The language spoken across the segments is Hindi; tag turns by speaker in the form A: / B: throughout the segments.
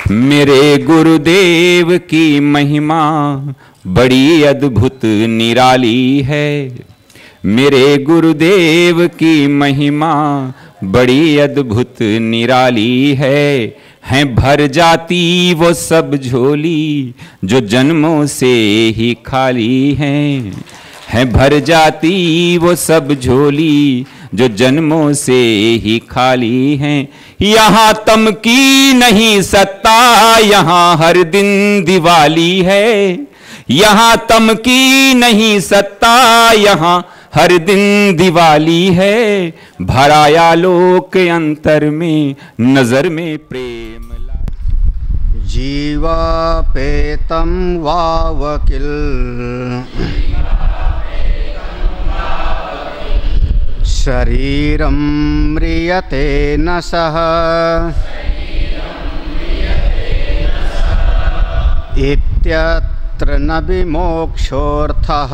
A: मेरे गुरुदेव की महिमा बड़ी अद्भुत निराली है। मेरे गुरुदेव की महिमा बड़ी अद्भुत निराली है भर जाती वो सब झोली जो जन्मों से ही खाली है भर जाती वो सब झोली जो जन्मों से ही खाली हैं। यहाँ तम की नहीं सत्ता, यहाँ हर दिन दिवाली है। यहाँ तम की नहीं सत्ता, यहाँ हर दिन दिवाली है। भराया लोक अंतर में नजर में प्रेम
B: जीवा पेतम वावकिल शरीरं म्रियते न सह इत्यत्र न विमोक्षोऽर्थः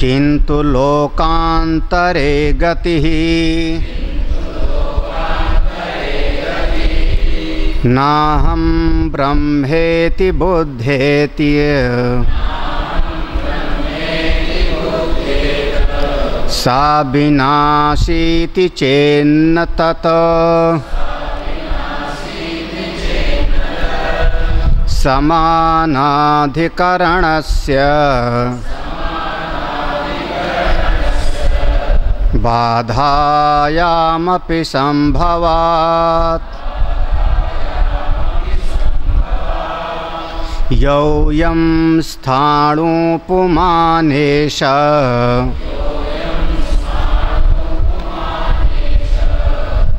B: किन्तु लोकान्तरे गतिः नाहं ब्रह्मेति बुद्धेति सा विनाशीति चेन्न तत् समानाधिकरणस्य बाधायामपि संभवात् योऽयं स्थाणुपुमानेश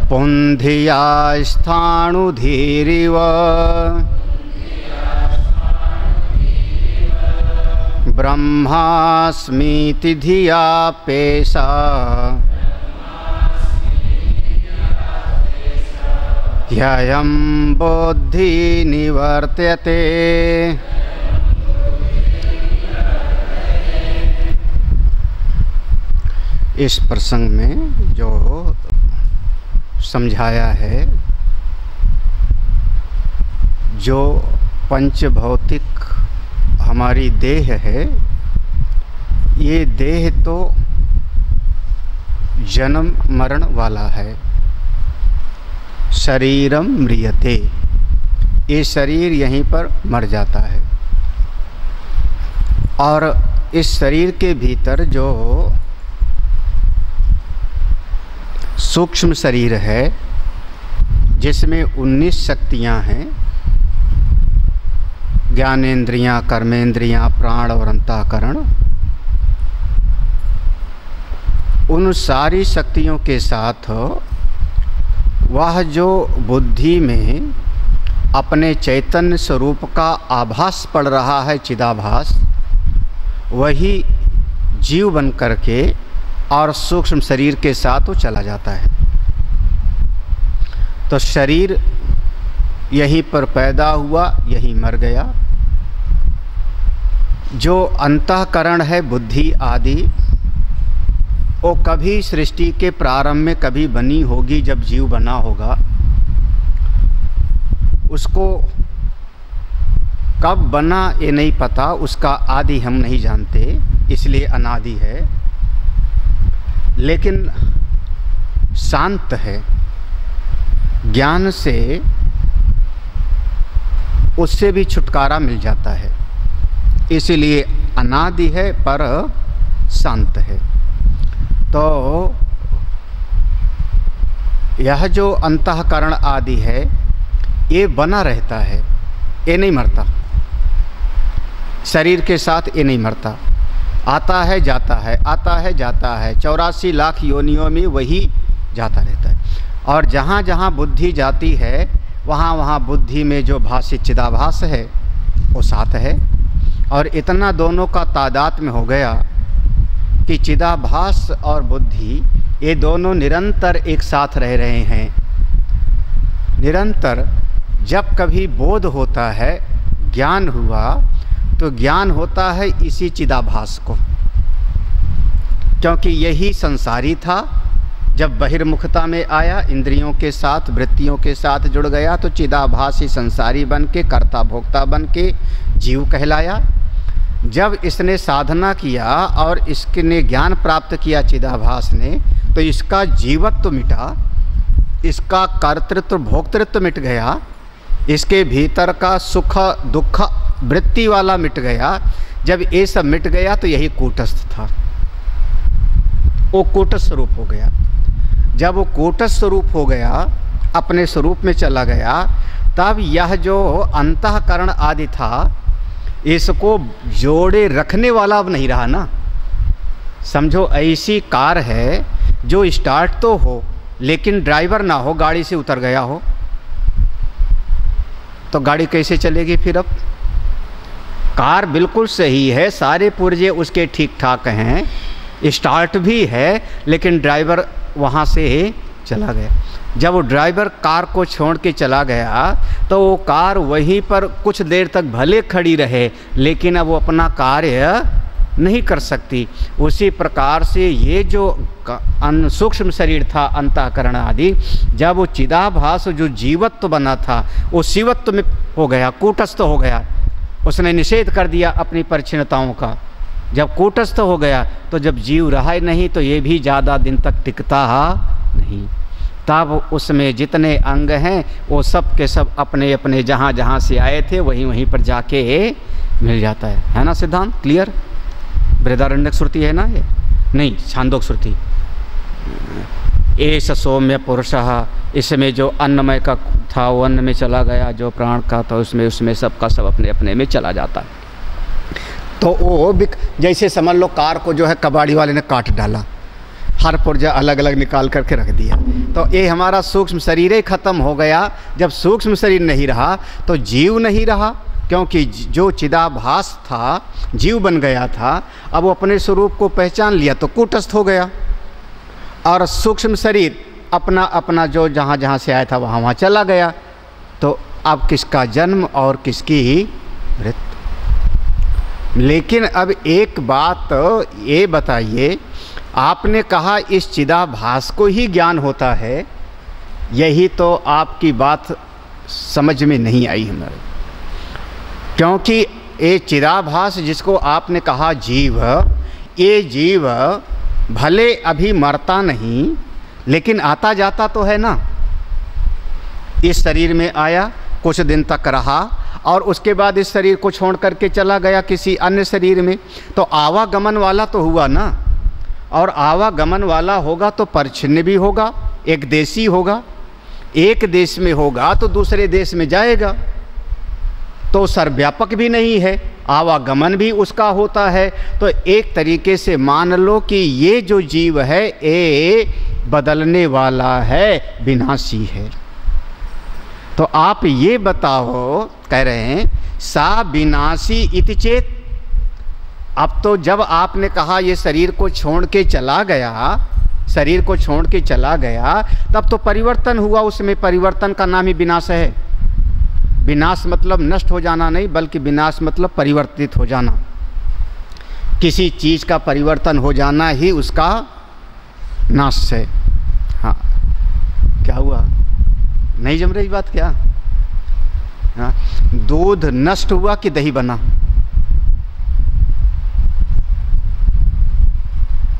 B: पुंधिया स्थाणुधीरिव ब्रह्मास्मीति धिया पेशा ह्ययं बुद्धि निवर्त्यते। इस प्रसंग में जो समझाया है, जो पंचभौतिक हमारी देह है, ये देह तो जन्म मरण वाला है। शरीरम म्रियते, ये शरीर यहीं पर मर जाता है। और इस शरीर के भीतर जो सूक्ष्म शरीर है, जिसमें 19 शक्तियां हैं, ज्ञानेंद्रियां, कर्मेंद्रियां, प्राण और अंतःकरण, उन सारी शक्तियों के साथ वह जो बुद्धि में अपने चैतन्य स्वरूप का आभास पड़ रहा है, चिदाभास, वही जीव बन करके और सूक्ष्म शरीर के साथ वो चला जाता है। तो शरीर यहीं पर पैदा हुआ, यहीं मर गया। जो अंतःकरण है, बुद्धि आदि, वो कभी सृष्टि के प्रारंभ में कभी बनी होगी, जब जीव बना होगा। उसको कब बना ये नहीं पता, उसका आदि हम नहीं जानते, इसलिए अनादि है। लेकिन शांत है, ज्ञान से उससे भी छुटकारा मिल जाता है, इसलिए अनादि है पर शांत है। तो यह जो अंतःकरण आदि है, ये बना रहता है, ये नहीं मरता। शरीर के साथ ये नहीं मरता, आता है जाता है, आता है जाता है, 84 लाख योनियों में वही जाता रहता है। और जहाँ जहाँ बुद्धि जाती है, वहाँ वहाँ बुद्धि में जो भाषित चिदाभास है वो साथ है। और इतना दोनों का तादाद में हो गया कि चिदाभास और बुद्धि ये दोनों निरंतर एक साथ रह रहे हैं। निरंतर जब कभी बोध होता है, ज्ञान हुआ, तो ज्ञान होता है इसी चिदाभास को, क्योंकि यही संसारी था जब बहिर्मुखता में आया, इंद्रियों के साथ वृत्तियों के साथ जुड़ गया, तो चिदाभासी संसारी बन के, कर्ता भोक्ता बन के जीव कहलाया। जब इसने साधना किया और इसने ज्ञान प्राप्त किया चिदाभास ने, तो इसका जीवत्व मिटा, इसका कर्तृत्व भोक्तृत्व मिट गया, इसके भीतर का सुख दुख वृत्ति वाला मिट गया। जब ये सब मिट गया तो यही कूटस्थ था, वो कूटस्थ स्वरूप हो गया। जब वो कूटस्थ स्वरूप हो गया, अपने स्वरूप में चला गया, तब यह जो अंतःकरण आदि था, इसको जोड़े रखने वाला अब नहीं रहा ना। समझो ऐसी कार है जो स्टार्ट तो हो लेकिन ड्राइवर ना हो, गाड़ी से उतर गया हो, तो गाड़ी कैसे चलेगी फिर? अब कार बिल्कुल सही है, सारे पुर्जे उसके ठीक ठाक हैं, स्टार्ट भी है, लेकिन ड्राइवर वहाँ से चला गया। जब वो ड्राइवर कार को छोड़ के चला गया तो वो कार वहीं पर कुछ देर तक भले खड़ी रहे, लेकिन अब वो अपना कार्य नहीं कर सकती। उसी प्रकार से ये जो सूक्ष्म शरीर था, अंतःकरण आदि, जब वो चिदाभास जो जीवत्व बना था, वो शिवत्व में हो गया, कूटस्थ हो गया। उसने निषेध कर दिया अपनी परिच्छिन्नताओं का। जब कूटस्थ हो गया तो जब जीव रहा ही नहीं तो ये भी ज़्यादा दिन तक टिकता नहीं। तब उसमें जितने अंग हैं वो सब के सब अपने अपने जहाँ जहाँ से आए थे वहीं वहीं पर जाके मिल जाता है ना? सिद्धांत क्लियर? बृहदारण्यक श्रुति है ना ये? नहीं, छांदोक श्रुति। एष सौम्य पुरुषः, इसमें जो अन्नमय का था वो अन्न में चला गया, जो प्राण का था उसमें सबका सब अपने अपने में चला जाता है। तो वो जैसे समझ लो कार को जो है कबाड़ी वाले ने काट डाला, हर पुर्जा अलग अलग निकाल करके रख दिया, तो ये हमारा सूक्ष्म शरीर ही खत्म हो गया। जब सूक्ष्म शरीर नहीं रहा तो जीव नहीं रहा, क्योंकि जो चिदाभास था जीव बन गया था। अब वो अपने स्वरूप को पहचान लिया तो कूटस्थ हो गया, और सूक्ष्म शरीर अपना अपना जो जहाँ जहाँ से आया था वहाँ वहाँ चला गया। तो अब किसका जन्म और किसकी मृत्यु? लेकिन अब एक बात ये बताइए, आपने कहा इस चिदाभास को ही ज्ञान होता है, यही तो आपकी बात समझ में नहीं आई हमारे। क्योंकि ये चिदाभास जिसको आपने कहा जीव, ये जीव भले अभी मरता नहीं लेकिन आता जाता तो है ना। इस शरीर में आया, कुछ दिन तक रहा, और उसके बाद इस शरीर को छोड़ करके चला गया किसी अन्य शरीर में, तो आवागमन वाला तो हुआ ना। और आवागमन वाला होगा तो परिच्छिन्न भी होगा, एक देशी होगा। एक देश में होगा तो दूसरे देश में जाएगा, तो सर्वव्यापक भी नहीं है, आवागमन भी उसका होता है। तो एक तरीके से मान लो कि ये जो जीव है ये बदलने वाला है, विनाशी है। तो आप ये बताओ, कह रहे हैं सा विनाशी इति चेत। अब तो जब आपने कहा ये शरीर को छोड़ के चला गया, शरीर को छोड़ के चला गया, तब तो परिवर्तन हुआ, उसमें परिवर्तन का नाम ही विनाश है। विनाश मतलब नष्ट हो जाना नहीं, बल्कि विनाश मतलब परिवर्तित हो जाना। किसी चीज़ का परिवर्तन हो जाना ही उसका नाश है। हाँ, क्या हुआ? नहीं जम रही बात क्या? हाँ, दूध नष्ट हुआ कि दही बना?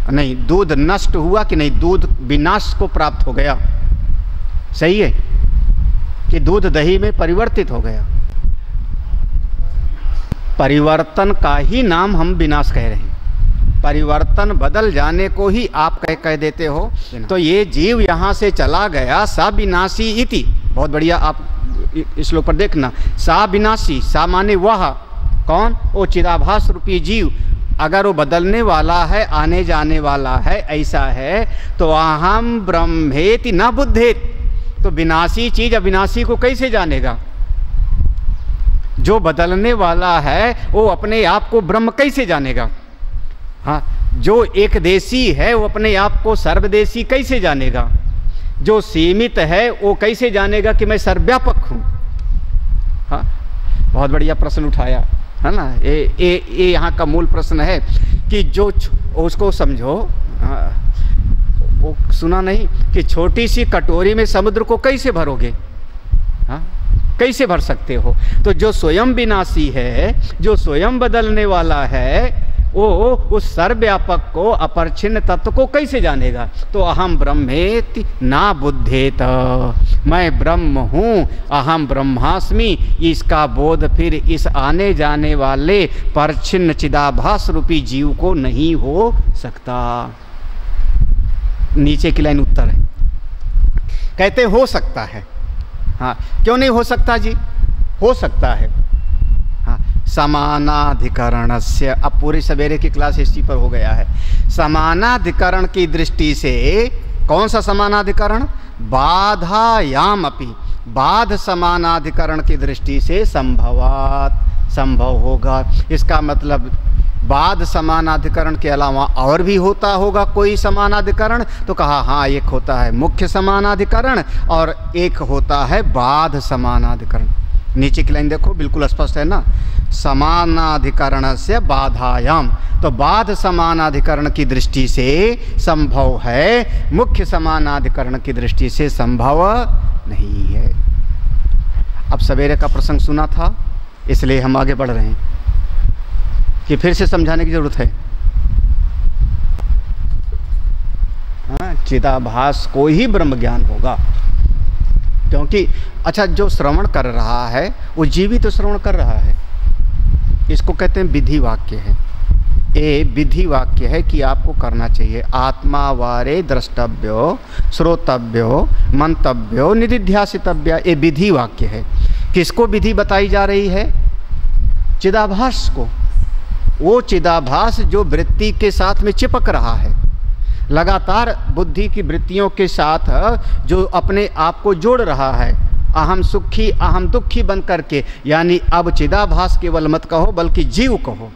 B: नहीं, दूध नष्ट हुआ कि नहीं, दूध विनाश को प्राप्त हो गया। सही है कि दूध दही में परिवर्तित हो गया। परिवर्तन का ही नाम हम विनाश कह रहे हैं। परिवर्तन बदल जाने को ही आप कह देते हो। तो ये जीव यहाँ से चला गया, सा विनाशी इति। बहुत बढ़िया, आप इस श्लोक पर देखना, सा विनाशी, सा माने वह, कौन? वो चिदाभास रूपी जीव। अगर वो बदलने वाला है, आने जाने वाला है, ऐसा है, तो अहम ब्रह्मेति न बुद्धेत। तो विनाशी चीज अविनाशी को कैसे जानेगा? जो बदलने वाला है वो अपने आप को ब्रह्म कैसे जानेगा? हाँ, जो एक देशी है वो अपने आप को सर्वदेशी कैसे जानेगा? जो सीमित है वो कैसे जानेगा कि मैं सर्वव्यापक हूँ? हाँ, बहुत बढ़िया प्रश्न उठाया है ना। ये यहाँ का मूल प्रश्न है कि जो उसको समझो, वो सुना नहीं कि छोटी सी कटोरी में समुद्र को कैसे भरोगे? हाँ, कैसे भर सकते हो? तो जो स्वयं विनाशी है, जो स्वयं बदलने वाला है, वो उस सर्वव्यापक को, अपरिच्छिन्न तत्व को कैसे जानेगा? तो अहम ब्रह्मेति ना बुद्धेत, मैं ब्रह्म हूँ, अहम ब्रह्मास्मि, इसका बोध फिर इस आने जाने वाले परिच्छिन्न चिदाभास रूपी जीव को नहीं हो सकता। नीचे की लाइन उत्तर है, कहते हो सकता है। हाँ, क्यों नहीं हो सकता जी? हो सकता है। हाँ, समानाधिकरणस्य, अब पूरी सवेरे की क्लास इसी पर हो गया है। समानाधिकरण की दृष्टि से, कौन सा समानाधिकरण? बाधायाम अपि, बाध समानाधिकरण की दृष्टि से संभवात, संभव होगा। इसका मतलब बाध समानाधिकरण के अलावा और भी होता होगा कोई समानाधिकरण? तो कहा हाँ, एक होता है मुख्य समानाधिकरण और एक होता है बाध समानाधिकरण। नीचे की लाइन देखो, बिल्कुल स्पष्ट है ना, समानाधिकरण से बाधायाम, तो बाध समानाधिकरण की दृष्टि से संभव है, मुख्य समानाधिकरण की दृष्टि से संभव नहीं है। अब सवेरे का प्रसंग सुना था, इसलिए हम आगे बढ़ रहे हैं कि फिर से समझाने की जरूरत है। हाँ, चिदाभास को ही ब्रह्म ज्ञान होगा, क्योंकि अच्छा, जो श्रवण कर रहा है वो जीवित तो श्रवण कर रहा है। इसको कहते हैं विधि वाक्य है। ये विधि वाक्य है कि आपको करना चाहिए। आत्मा वारे द्रष्टव्यो, श्रोतव्यो, मंतव्यो, निदिध्यासितव्य, ये विधि वाक्य है। किसको विधि बताई जा रही है? चिदाभास को। वो चिदाभास जो वृत्ति के साथ में चिपक रहा है, लगातार बुद्धि की वृत्तियों के साथ जो अपने आप को जोड़ रहा है, अहम सुखी अहम दुखी बन करके, यानी अब चिदाभास केवल मत कहो बल्कि जीव कहो,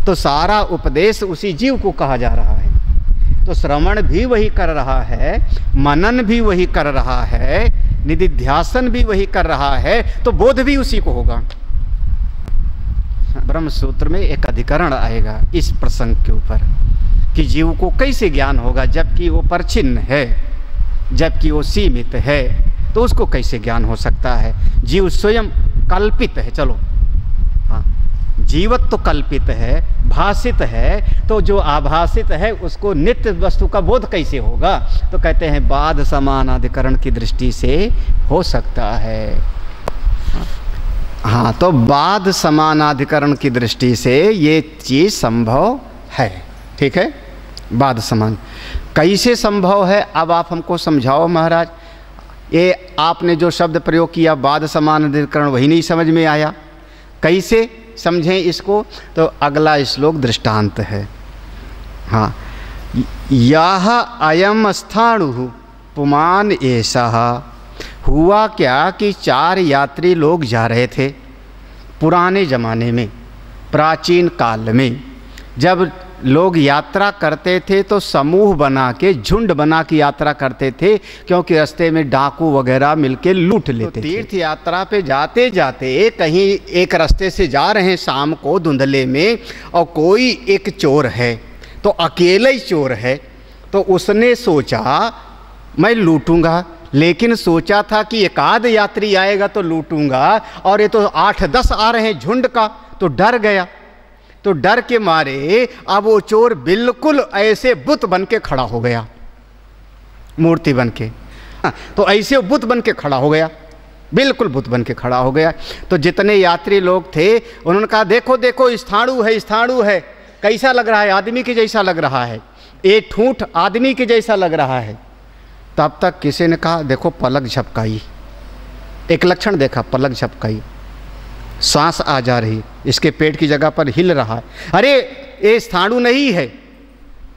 B: तो सारा उपदेश उसी जीव को कहा जा रहा है। तो श्रवण भी वही कर रहा है, मनन भी वही कर रहा है, निदिध्यासन भी वही कर रहा है, तो बोध भी उसी को होगा। ब्रह्म सूत्र में एक अधिकरण आएगा इस प्रसंग के ऊपर कि जीव को कैसे ज्ञान होगा, जबकि वो परिच्छिन्न है, जबकि वो सीमित है, तो उसको कैसे ज्ञान हो सकता है? जीव स्वयं कल्पित है। चलो हाँ, जीवत तो कल्पित है, भाषित है, तो जो आभासित है उसको नित्य वस्तु का बोध कैसे होगा? तो कहते हैं बाध समानाधिकरण की दृष्टि से हो सकता है। हाँ, तो बाध समानाधिकरण की दृष्टि से ये चीज़ संभव है। ठीक है, बाध समान कैसे संभव है? अब आप हमको समझाओ महाराज। ये आपने जो शब्द प्रयोग किया बाध समानाधिकरण, वही नहीं समझ में आया, कैसे समझें इसको? तो अगला श्लोक दृष्टांत है। हाँ, यह अयम स्थाणु पुमान एषः। हुआ क्या कि 4 यात्री लोग जा रहे थे पुराने ज़माने में, प्राचीन काल में। जब लोग यात्रा करते थे तो समूह बना के, झुंड बना के यात्रा करते थे, क्योंकि रास्ते में डाकू वगैरह मिलके लूट लेते थे। तीर्थ यात्रा पे जाते जाते कहीं एक रास्ते से जा रहे हैं शाम को धुंधले में, और कोई एक चोर है, तो अकेले ही चोर है, तो उसने सोचा मैं लूटूंगा, लेकिन सोचा था कि एक आध यात्री आएगा तो लूटूंगा, और ये तो 8-10 आ रहे हैं झुंड का, तो डर गया। तो डर के मारे अब वो चोर बिल्कुल ऐसे बुत बन के खड़ा हो गया, मूर्ति बन के। तो ऐसे बुत बन के खड़ा हो गया, बिल्कुल बुत बन के खड़ा हो गया। तो जितने यात्री लोग थे उन्होंने कहा देखो देखो स्थाणु है, स्थाणु है, कैसा लग रहा है? आदमी के जैसा लग रहा है, ये ठूंठ आदमी के जैसा लग रहा है। तब तक किसी ने कहा देखो पलक झपकाई, एक लक्षण देखा, पलक झपकाई, सांस आ जा रही, इसके पेट की जगह पर हिल रहा है। अरे ये स्थाणु नहीं है,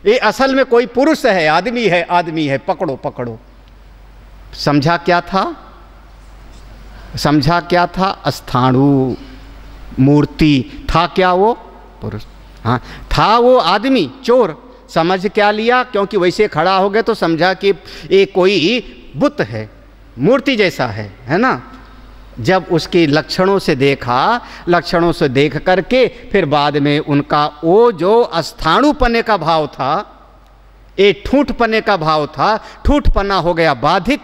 B: ये असल में कोई पुरुष है, आदमी है, आदमी है, पकड़ो पकड़ो। समझा क्या था? समझा क्या था? स्थाणु मूर्ति था। क्या वो? पुरुष। हाँ, था वो आदमी, चोर। समझ क्या लिया? क्योंकि वैसे खड़ा हो गया तो समझा कि ये कोई बुत है, मूर्ति जैसा है ना। जब उसके लक्षणों से देखा, लक्षणों से देख करके फिर बाद में उनका वो जो स्थाणुपने का भाव था, ये ठूठपने का भाव था, ठूठपना हो गया बाधित,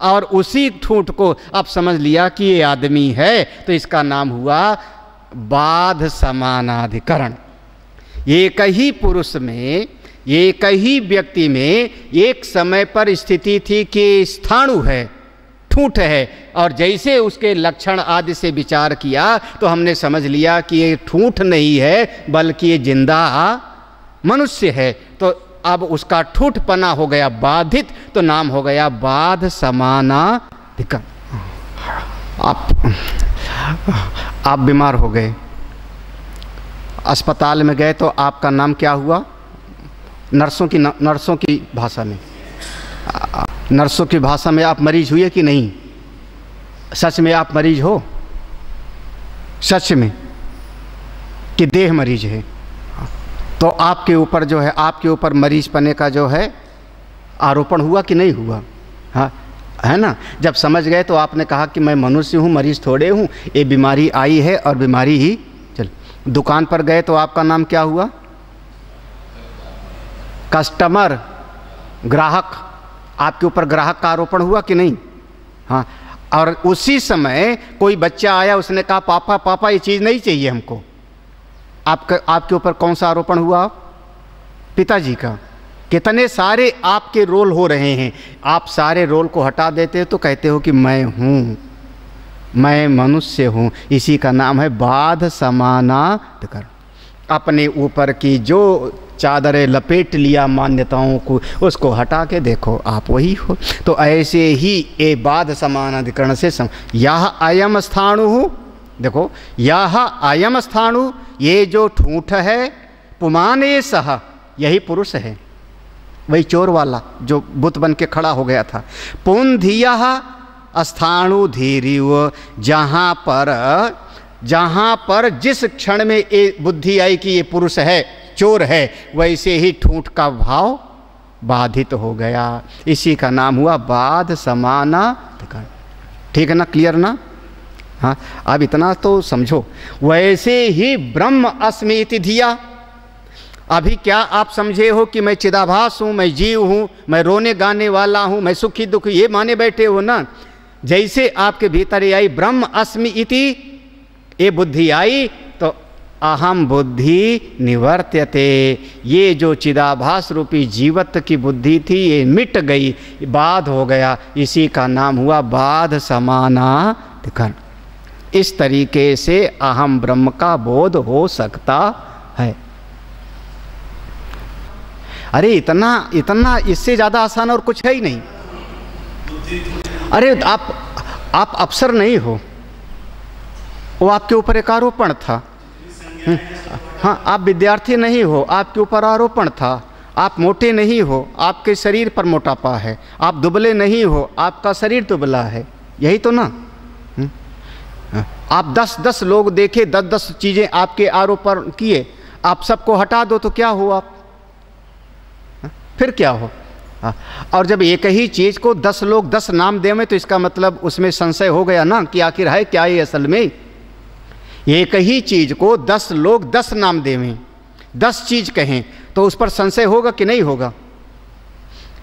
B: और उसी ठूठ को अब समझ लिया कि ये आदमी है, तो इसका नाम हुआ बाध समानाधिकरण। एक ही पुरुष में, एक ही व्यक्ति में एक समय पर स्थिति थी कि स्थाणु है, ठूठ है, और जैसे उसके लक्षण आदि से विचार किया तो हमने समझ लिया कि ये ठूठ नहीं है बल्कि ये जिंदा मनुष्य है। तो अब उसका ठूठपना हो गया बाधित, तो नाम हो गया बाध समानाधिकरण। आप बीमार हो गए, अस्पताल में गए, तो आपका नाम क्या हुआ? नर्सों की भाषा में, नर्सों की भाषा में आप मरीज हुए कि नहीं? सच में आप मरीज हो? सच में कि देह मरीज है? तो आपके ऊपर जो है, आपके ऊपर मरीज पने का जो है आरोपण हुआ कि नहीं हुआ? हाँ, है ना। जब समझ गए तो आपने कहा कि मैं मनुष्य हूँ, मरीज थोड़े हूँ, ये बीमारी आई है और बीमारी ही चल। दुकान पर गए तो आपका नाम क्या हुआ? कस्टमर, ग्राहक। आपके ऊपर ग्राहक का आरोपण हुआ कि नहीं? हाँ। और उसी समय कोई बच्चा आया, उसने कहा पापा पापा ये चीज़ नहीं चाहिए हमको। आपके ऊपर कौन सा आरोपण हुआ? पिताजी का। कितने सारे आपके रोल हो रहे हैं, आप सारे रोल को हटा देते हो तो कहते हो कि मैं हूँ, मैं मनुष्य हूँ। इसी का नाम है बाध समानाधिकरण। अपने ऊपर की जो चादरें लपेट लिया मान्यताओं को, उसको हटा के देखो आप वही हो। तो ऐसे ही ये बाध समानाधिकरण से यह अयम स्थाणु, देखो यह अयम स्थाणु, ये जो ठूठ है, पुमाने सह, यही पुरुष है, वही चोर वाला जो बुत बन के खड़ा हो गया था। पुंधिया स्थाणु धीरिव, जहाँ पर जिस क्षण में ये बुद्धि आई कि ये पुरुष है, चोर है, वैसे ही ठूठ का भाव बाधित हो गया। इसी का नाम हुआ बाध समानाधिकरण। ठीक है ना, क्लियर ना? हाँ, अब इतना तो समझो। वैसे ही ब्रह्म अस्मि इति धिया, अभी क्या आप समझे हो कि मैं चिदाभास हूँ, मैं जीव हूँ, मैं रोने गाने वाला हूँ, मैं सुखी दुखी, ये माने बैठे हो ना? जैसे आपके भीतर ये आई ब्रह्म अस्मि इति, ये बुद्धि आई तो अहम बुद्धि निवर्त्यते, ये जो चिदाभास रूपी जीवत्व की बुद्धि थी ये मिट गई, बाध हो गया। इसी का नाम हुआ बाध समानाधिकरण। इस तरीके से अहम ब्रह्म का बोध हो सकता है। अरे इतना इससे ज़्यादा आसान और कुछ है ही नहीं। अरे आप अफसर नहीं हो, वो आपके ऊपर एक आरोपण था। हाँ, आप विद्यार्थी नहीं हो, आपके ऊपर आरोपण था। आप मोटे नहीं हो, आपके शरीर पर मोटापा है। आप दुबले नहीं हो, आपका शरीर दुबला है, यही तो ना? आप 10-10 लोग देखे, 10-10 चीज़ें आपके आरोपण किए, आप सबको हटा दो तो क्या हो? आप फिर क्या हो? और जब एक ही चीज़ को 10 लोग 10 नाम देवें तो इसका मतलब उसमें संशय हो गया ना कि आखिर है क्या ये असल में। एक ही चीज़ को 10 लोग 10 नाम देवें, 10 चीज़ कहें तो उस पर संशय होगा कि नहीं होगा?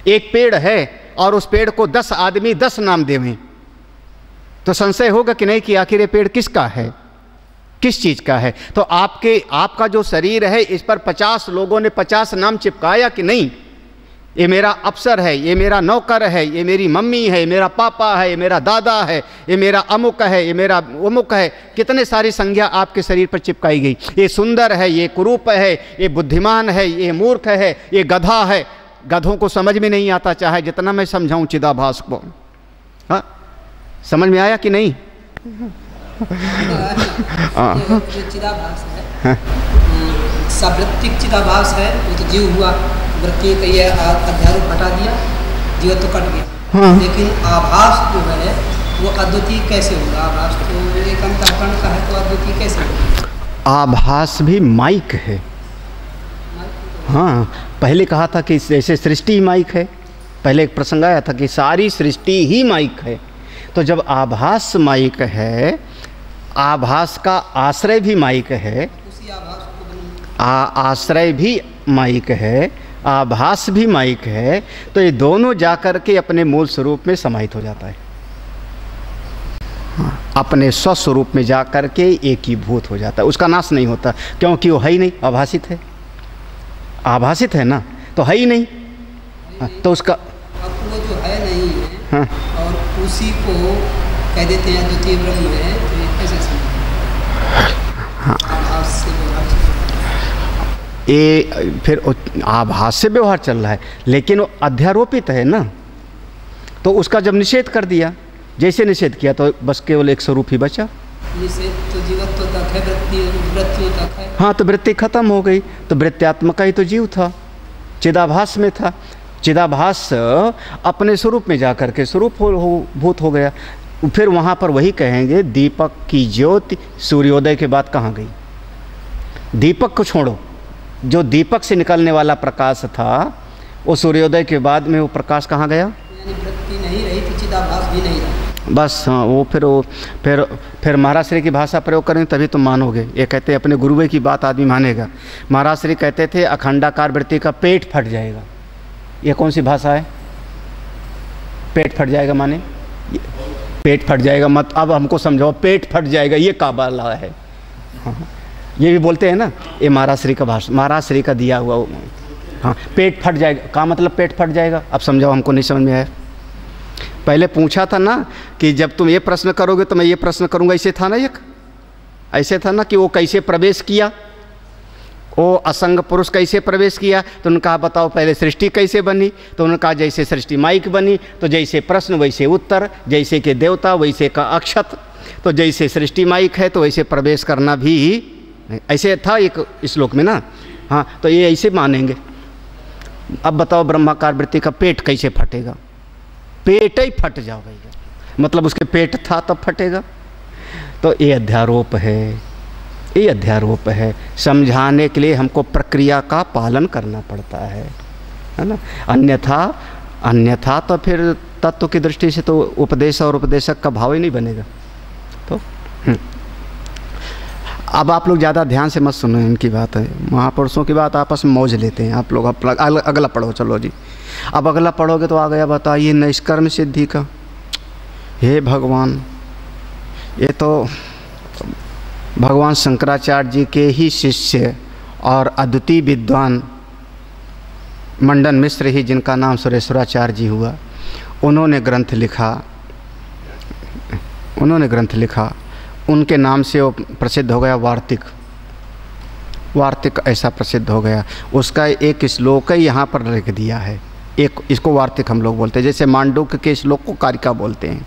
B: एक पेड़ है और उस पेड़ को 10 आदमी 10 नाम देवें तो संशय होगा कि नहीं कि आखिर ये पेड़ किसका है, किस चीज़ का है? तो आपका जो शरीर है इस पर 50 लोगों ने 50 नाम चिपकाया कि नहीं? ये मेरा अफसर है, ये मेरा नौकर है, ये मेरी मम्मी है, ये मेरा पापा है, ये मेरा दादा है, ये मेरा अमुक है, ये मेरा उमुक है। कितने सारी संज्ञा आपके शरीर पर चिपकाई गई। ये सुंदर है, ये कुरूप है, ये बुद्धिमान है, ये मूर्ख है, ये गधा है। गधों को समझ में नहीं आता, चाहे जितना मैं समझाऊं चिदाभास को। हाँ, समझ में आया कि नहीं?
C: जो चिदाभास है, सावृत्तिक चिदाभास है, वो तो जीव हुआ, वृत्ति का ये अध्यारोप हटा दिया, जीव तो कट गया। हाँ। लेकिन आभास जो है वो अद्वितीय कैसे होगा? आभास तो एक अंतःकरण का है, तो अद्वितीय कैसे होगा?
B: आभास भी माइक है। हाँ, पहले कहा था कि जैसे सृष्टि ही माइक है, पहले एक प्रसंग आया था कि सारी सृष्टि ही माइक है। तो जब आभास माइक है, आभास का आश्रय भी माइक है,
C: उसी आभास को
B: आश्रय भी माइक है, आभास भी माइक है, तो ये दोनों जाकर के अपने मूल स्वरूप में समाहित हो जाता है। अपने स्वस्वरूप में जाकर के एक ही भूत हो जाता है, उसका नाश नहीं होता, क्योंकि वो है ही नहीं, आभासित है। आभासित है ना, तो है ही नहीं, तो उसका
C: वो जो है नहीं है।
B: हाँ।
C: और उसी को कह देते हैं द्वितीय ब्रह्म है, तो ये कैसे संभव?
B: हाँ।
C: आभास से व्यवहार
B: ये फिर आभास से व्यवहार चल रहा है, लेकिन वो अध्यारोपित है ना, तो उसका जब निषेध कर दिया, जैसे निषेध किया तो बस केवल एक स्वरूप ही बचा।
C: निषेध तो जीवत्व तक है, वृत्तियों तक है।
B: हाँ, तो वृत्ति खत्म हो गई, तो वृत्त्यात्मक ही तो जीव था, चिदाभास में था। चिदाभास अपने स्वरूप में जाकर के स्वरूप भूत हो गया। फिर वहाँ पर वही कहेंगे, दीपक की ज्योति सूर्योदय के बाद कहाँ गई? दीपक को छोड़ो, जो दीपक से निकलने वाला प्रकाश था वो सूर्योदय के बाद में वो प्रकाश कहाँ गया?
C: यानी वृत्ति नहीं रही तो चिदाभास भी नहीं रहा।
B: बस हाँ, वो फिर महाराज श्री की भाषा प्रयोग करें तभी तुम मानोगे। ये कहते हैं अपने गुरुवे की बात आदमी मानेगा। महाराज श्री कहते थे अखंडाकार वृत्ति का पेट फट जाएगा। ये कौन सी भाषा है? पेट फट जाएगा माने पेट फट जाएगा मत, अब हमको समझाओ, पेट फट जाएगा ये काबाला है। हाँ, ये भी बोलते हैं ना, ये महाराज श्री का भाषा, महाराज श्री का दिया हुआ। हाँ, पेट फट जाएगा का मतलब पेट फट जाएगा। अब समझाओ, हमको नहीं समझ में आया। पहले पूछा था ना कि जब तुम ये प्रश्न करोगे तो मैं ये प्रश्न करूंगा, ऐसे था ना, एक ऐसे था ना कि वो कैसे प्रवेश किया, वो असंग पुरुष कैसे प्रवेश किया। तो उन्होंने कहा बताओ पहले सृष्टि कैसे बनी। तो उन्होंने कहा जैसे सृष्टि माइक बनी, तो जैसे प्रश्न वैसे उत्तर, जैसे कि देवता वैसे का अक्षत। तो जैसे सृष्टि माइक है तो वैसे प्रवेश करना भी ऐसे था एक श्लोक में ना। हाँ, तो ये ऐसे मानेंगे। अब बताओ ब्रह्माकार वृत्ति का पेट कैसे फटेगा? पेट ही फट जाएगा, मतलब उसके पेट था तब फटेगा। तो ये अध्यारोप है, ये अध्यारोप है। समझाने के लिए हमको प्रक्रिया का पालन करना पड़ता है ना। अन्यथा तो फिर तत्व की दृष्टि से तो उपदेश और उपदेशक का भाव ही नहीं बनेगा। तो अब आप लोग ज़्यादा ध्यान से मत सुनो, इनकी बात है, महापुरुषों की बात आपस में मौज लेते हैं आप लोग। अगला पढ़ो, चलो जी। अब अगला पढ़ोगे तो आ गया, बताइए निष्कर्म सिद्धि का। हे भगवान, ये तो भगवान शंकराचार्य जी के ही शिष्य और अद्वितीय विद्वान मंडन मिश्र ही, जिनका नाम सुरेश्वराचार्य जी हुआ, उन्होंने ग्रंथ लिखा। उनके नाम से वो प्रसिद्ध हो गया वार्तिक। ऐसा प्रसिद्ध हो गया, उसका एक श्लोक ही यहाँ पर लिख दिया है। एक इसको वार्तिक हम लोग बोलते हैं, जैसे मांडूक्य के श्लोक को कारिका बोलते हैं,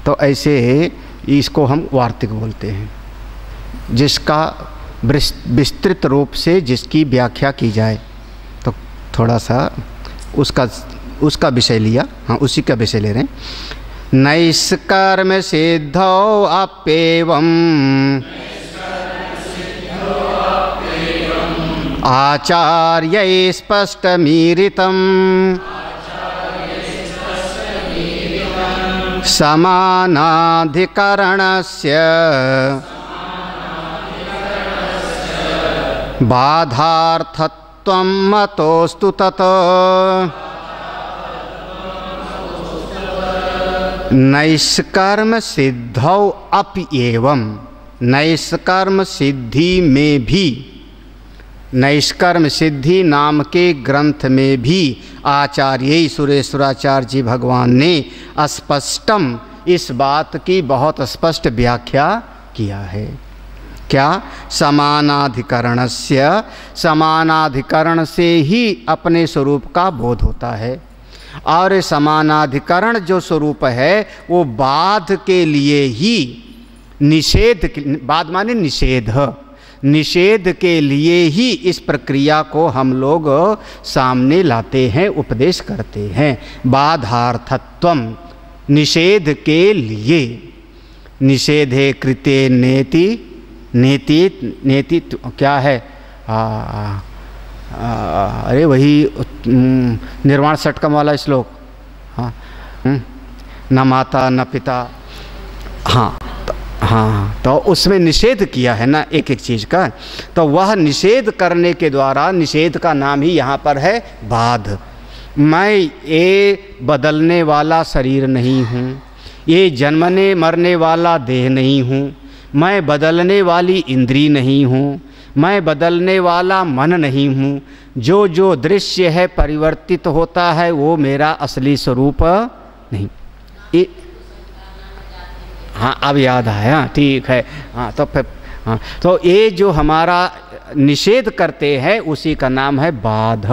B: तो ऐसे इसको हम वार्तिक बोलते हैं, जिसका विस्तृत रूप से जिसकी व्याख्या की जाए। तो थोड़ा सा उसका विषय लिया। हाँ, उसी का विषय ले रहे हैं। नैष्कर्म सिद्धौ अप्येवम् आचार्यै स्पष्टमीरितम् समानाधिकरणस्य बाधार्थत्वं मतोस्तु तत्। नैष्कर्म सिद्धौ अप्येवम्, नैष्कर्म सिद्धि में भी, नैष्कर्म सिद्धि नाम के ग्रंथ में भी आचार्य सुरेश्वराचार्य जी भगवान ने स्पष्टम, इस बात की बहुत स्पष्ट व्याख्या किया है। क्या? समानाधिकरणस्य, समानाधिकरण से ही अपने स्वरूप का बोध होता है। और समानाधिकरण जो स्वरूप है वो बाध के लिए ही, निषेध, बाध माने निषेध, निषेध के लिए ही इस प्रक्रिया को हम लोग सामने लाते हैं, उपदेश करते हैं। बाधार्थत्वम, निषेध के लिए। निषेधे कृते नेति, नेति क्या है? अरे वही निर्वाण षटकम वाला श्लोक। हाँ, न माता न पिता। हाँ, हाँ, तो उसमें निषेध किया है ना एक एक चीज़ का, तो वह निषेध करने के द्वारा, निषेध का नाम ही यहाँ पर है बाध। मैं ये बदलने वाला शरीर नहीं हूँ, ये जन्मने मरने वाला देह नहीं हूँ, मैं बदलने वाली इंद्री नहीं हूँ, मैं बदलने वाला मन नहीं हूँ। जो जो दृश्य है परिवर्तित होता है, वो मेरा असली स्वरूप नहीं। हाँ, अब याद आया, ठीक है। हाँ, तो फिर हाँ, तो ये जो हमारा निषेध करते हैं उसी का नाम है बाध।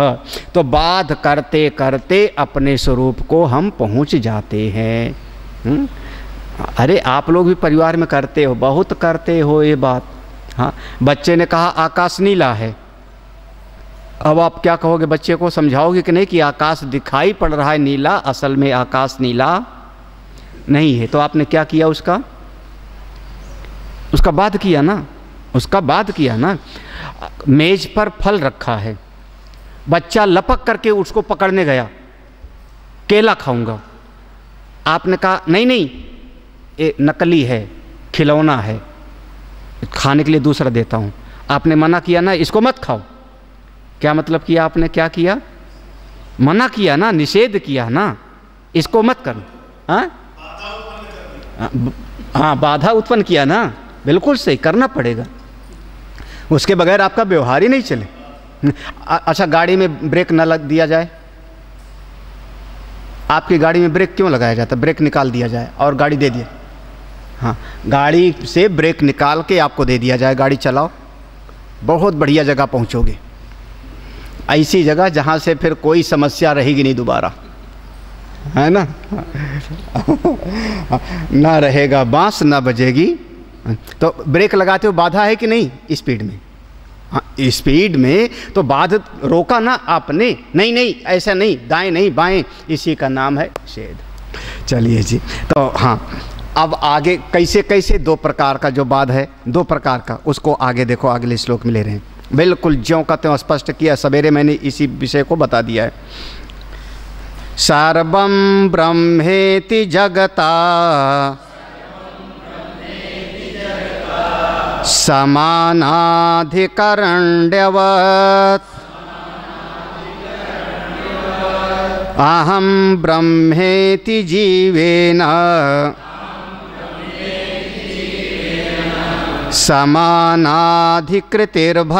B: तो बाध करते करते अपने स्वरूप को हम पहुँच जाते हैं। अरे आप लोग भी परिवार में करते हो, बहुत करते हो ये बात। हाँ, बच्चे ने कहा आकाश नीला है, अब आप क्या कहोगे? बच्चे को समझाओगे कि नहीं कि आकाश दिखाई पड़ रहा है नीला, असल में आकाश नीला नहीं है। तो आपने क्या किया? उसका बाध किया ना, उसका बाध किया ना। मेज पर फल रखा है, बच्चा लपक करके उसको पकड़ने गया, केला खाऊंगा। आपने कहा नहीं नहीं, ये नकली है, खिलौना है, खाने के लिए दूसरा देता हूँ। आपने मना किया ना, इसको मत खाओ। क्या मतलब किया आपने? क्या किया? मना किया ना, निषेध किया ना, इसको मत कर। हाँ, बाधा उत्पन्न किया ना, बिल्कुल सही, करना पड़ेगा, उसके बगैर आपका व्यवहार ही नहीं चले। अच्छा, गाड़ी में ब्रेक न लग दिया जाए, आपकी गाड़ी में ब्रेक क्यों लगाया जाता? ब्रेक निकाल दिया जाए और गाड़ी दे दिया। हाँ, गाड़ी से ब्रेक निकाल के आपको दे दिया जाए, गाड़ी चलाओ, बहुत बढ़िया जगह पहुंचोगे, ऐसी जगह जहां से फिर कोई समस्या रहेगी नहीं दोबारा, है ना। ना रहेगा बांस ना बजेगी। तो ब्रेक लगाते हो, बाधा है कि नहीं स्पीड में? हाँ, स्पीड में तो बाध रोका ना आपने, नहीं नहीं ऐसा नहीं, दाएं नहीं बाएं, इसी का नाम है निषेध। चलिए जी, तो हाँ, अब आगे कैसे कैसे दो प्रकार का जो बाध है, दो प्रकार का, उसको आगे देखो, अगले श्लोक में ले रहे हैं। बिल्कुल ज्यों का त्यों स्पष्ट किया, सवेरे मैंने इसी विषय को बता दिया है। सर्वं ब्रह्मेति जगता समानाधिकरण्यवत् अहं ब्रह्मेति जीवेन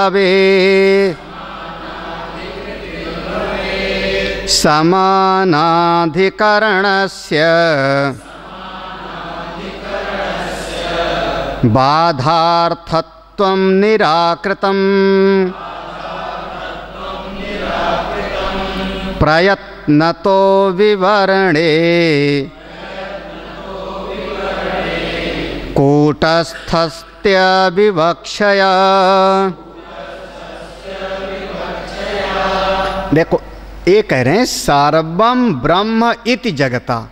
B: समानाधिकृतिर्भवेत् समानाधिकरणस्य बाधार्थत्वं निराकृतम् प्रयत्नतो विवरणे कूटस्थस्त्यविवक्षया। देखो, ये कह रहे हैं सर्वम ब्रह्म इति जगता,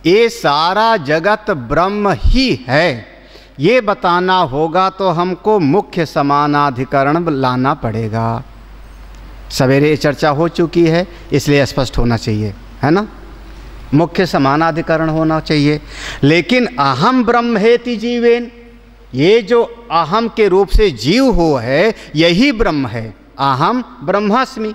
B: ये सारा जगत ब्रह्म ही है, ये बताना होगा तो हमको मुख्य समानाधिकरण लाना पड़ेगा। सवेरे चर्चा हो चुकी है, इसलिए स्पष्ट होना चाहिए, है ना। मुख्य समानाधिकरण होना चाहिए। लेकिन अहम ब्रह्मेति जीवेन, ये जो अहम के रूप से जीव हो है, यही ब्रह्म है। अहम ब्रह्मास्मि,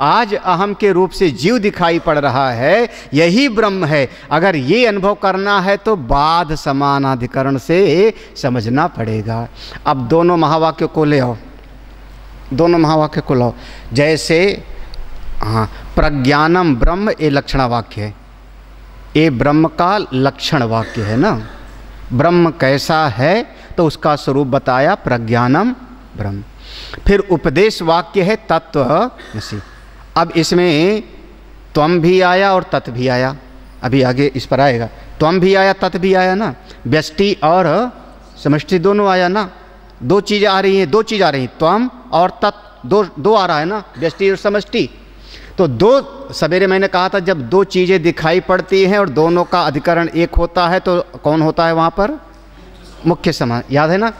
B: आज अहम के रूप से जीव दिखाई पड़ रहा है, यही ब्रह्म है। अगर ये अनुभव करना है तो बाध समानाधिकरण से समझना पड़ेगा। अब दोनों महावाक्य को ले आओ, दोनों महावाक्य को लाओ। जैसे हाँ, प्रज्ञानम ब्रह्म, ये लक्षण वाक्य है, ये ब्रह्म का लक्षण वाक्य है ना। ब्रह्म कैसा है तो उसका स्वरूप बताया, प्रज्ञानम ब्रह्म। फिर उपदेश वाक्य है तत्त्वमसि। अब इसमें त्वम भी आया और तत् भी आया, अभी आगे इस पर आएगा। त्वम भी आया, तत् भी आया ना, व्यष्टि और समष्टि दोनों आया ना। दो चीज़ें आ रही हैं, दो चीज़ आ रही हैं, त्वम और तत्, दो आ रहा है ना, व्यष्टि और समष्टि। तो दो, सवेरे मैंने कहा था जब दो चीज़ें दिखाई पड़ती हैं और दोनों का अधिकरण एक होता है तो कौन होता है वहाँ पर? मुख्य समान। याद है ना,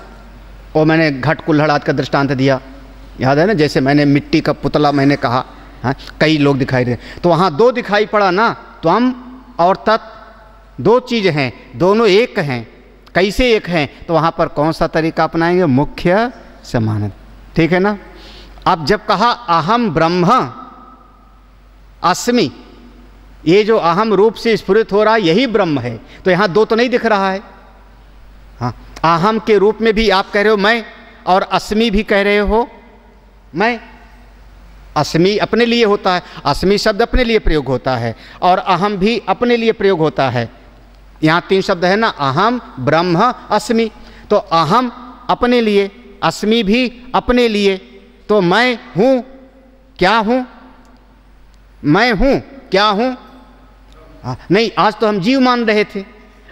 B: और मैंने घट कुल्हड़ आदि का दृष्टांत दिया, याद है ना। जैसे मैंने मिट्टी का पुतला मैंने कहा, हाँ, कई लोग दिखाई दे, तो वहाँ दो दिखाई पड़ा ना, त्वम और तत्, दो चीज़ हैं, दोनों एक हैं। कैसे एक हैं, तो वहाँ पर कौन सा तरीका अपनाएंगे? मुख्य समानता। ठीक है ना। अब जब कहा अहम ब्रह्म अस्मि, ये जो अहम रूप से स्फुरित हो रहा है यही ब्रह्म है, तो यहाँ दो तो नहीं दिख रहा है। हाँ, अहम के रूप में भी आप कह रहे हो मैं, और अस्मि भी कह रहे हो मैं। अस्मि अपने लिए होता है, अस्मि शब्द अपने लिए प्रयोग होता है, और अहम भी अपने लिए प्रयोग होता है। यहाँ तीन शब्द है ना, अहम ब्रह्म अस्मि। तो अहम अपने लिए, अस्मि भी अपने लिए, तो मैं हूँ क्या हूँ? मैं हूँ क्या हूँ? नहीं, आज तो हम जीव मान रहे थे,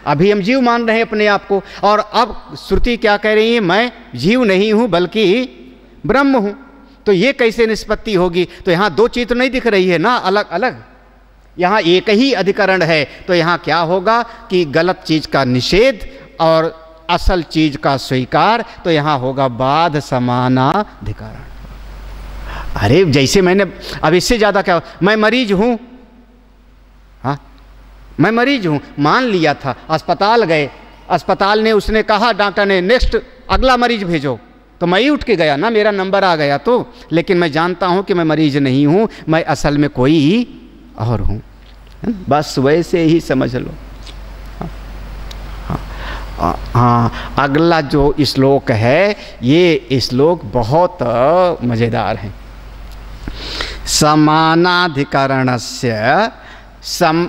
B: अभी हम जीव मान रहे हैं अपने आप को, और अब श्रुति क्या कह रही है? मैं जीव नहीं हूँ बल्कि ब्रह्म हूँ। तो ये कैसे निष्पत्ति होगी? तो यहाँ दो चीज तो नहीं दिख रही है ना, अलग अलग। यहाँ एक ही अधिकरण है, तो यहाँ क्या होगा कि गलत चीज का निषेध और असल चीज का स्वीकार, तो यहाँ होगा बाध समानाधिकरण। अरे जैसे मैंने अब इससे ज़्यादा क्या, मैं मरीज हूँ, हाँ मैं मरीज हूँ मान लिया था, अस्पताल गए, अस्पताल ने उसने कहा, डॉक्टर ने नेक्स्ट अगला मरीज भेजो, तो मैं ही उठ के गया ना, मेरा नंबर आ गया तो, लेकिन मैं जानता हूँ कि मैं मरीज नहीं हूँ, मैं असल में कोई और हूँ। बस वैसे ही समझ लो। हाँ, अगला जो श्लोक है, ये श्लोक बहुत मज़ेदार है। समानाधिकरणस्य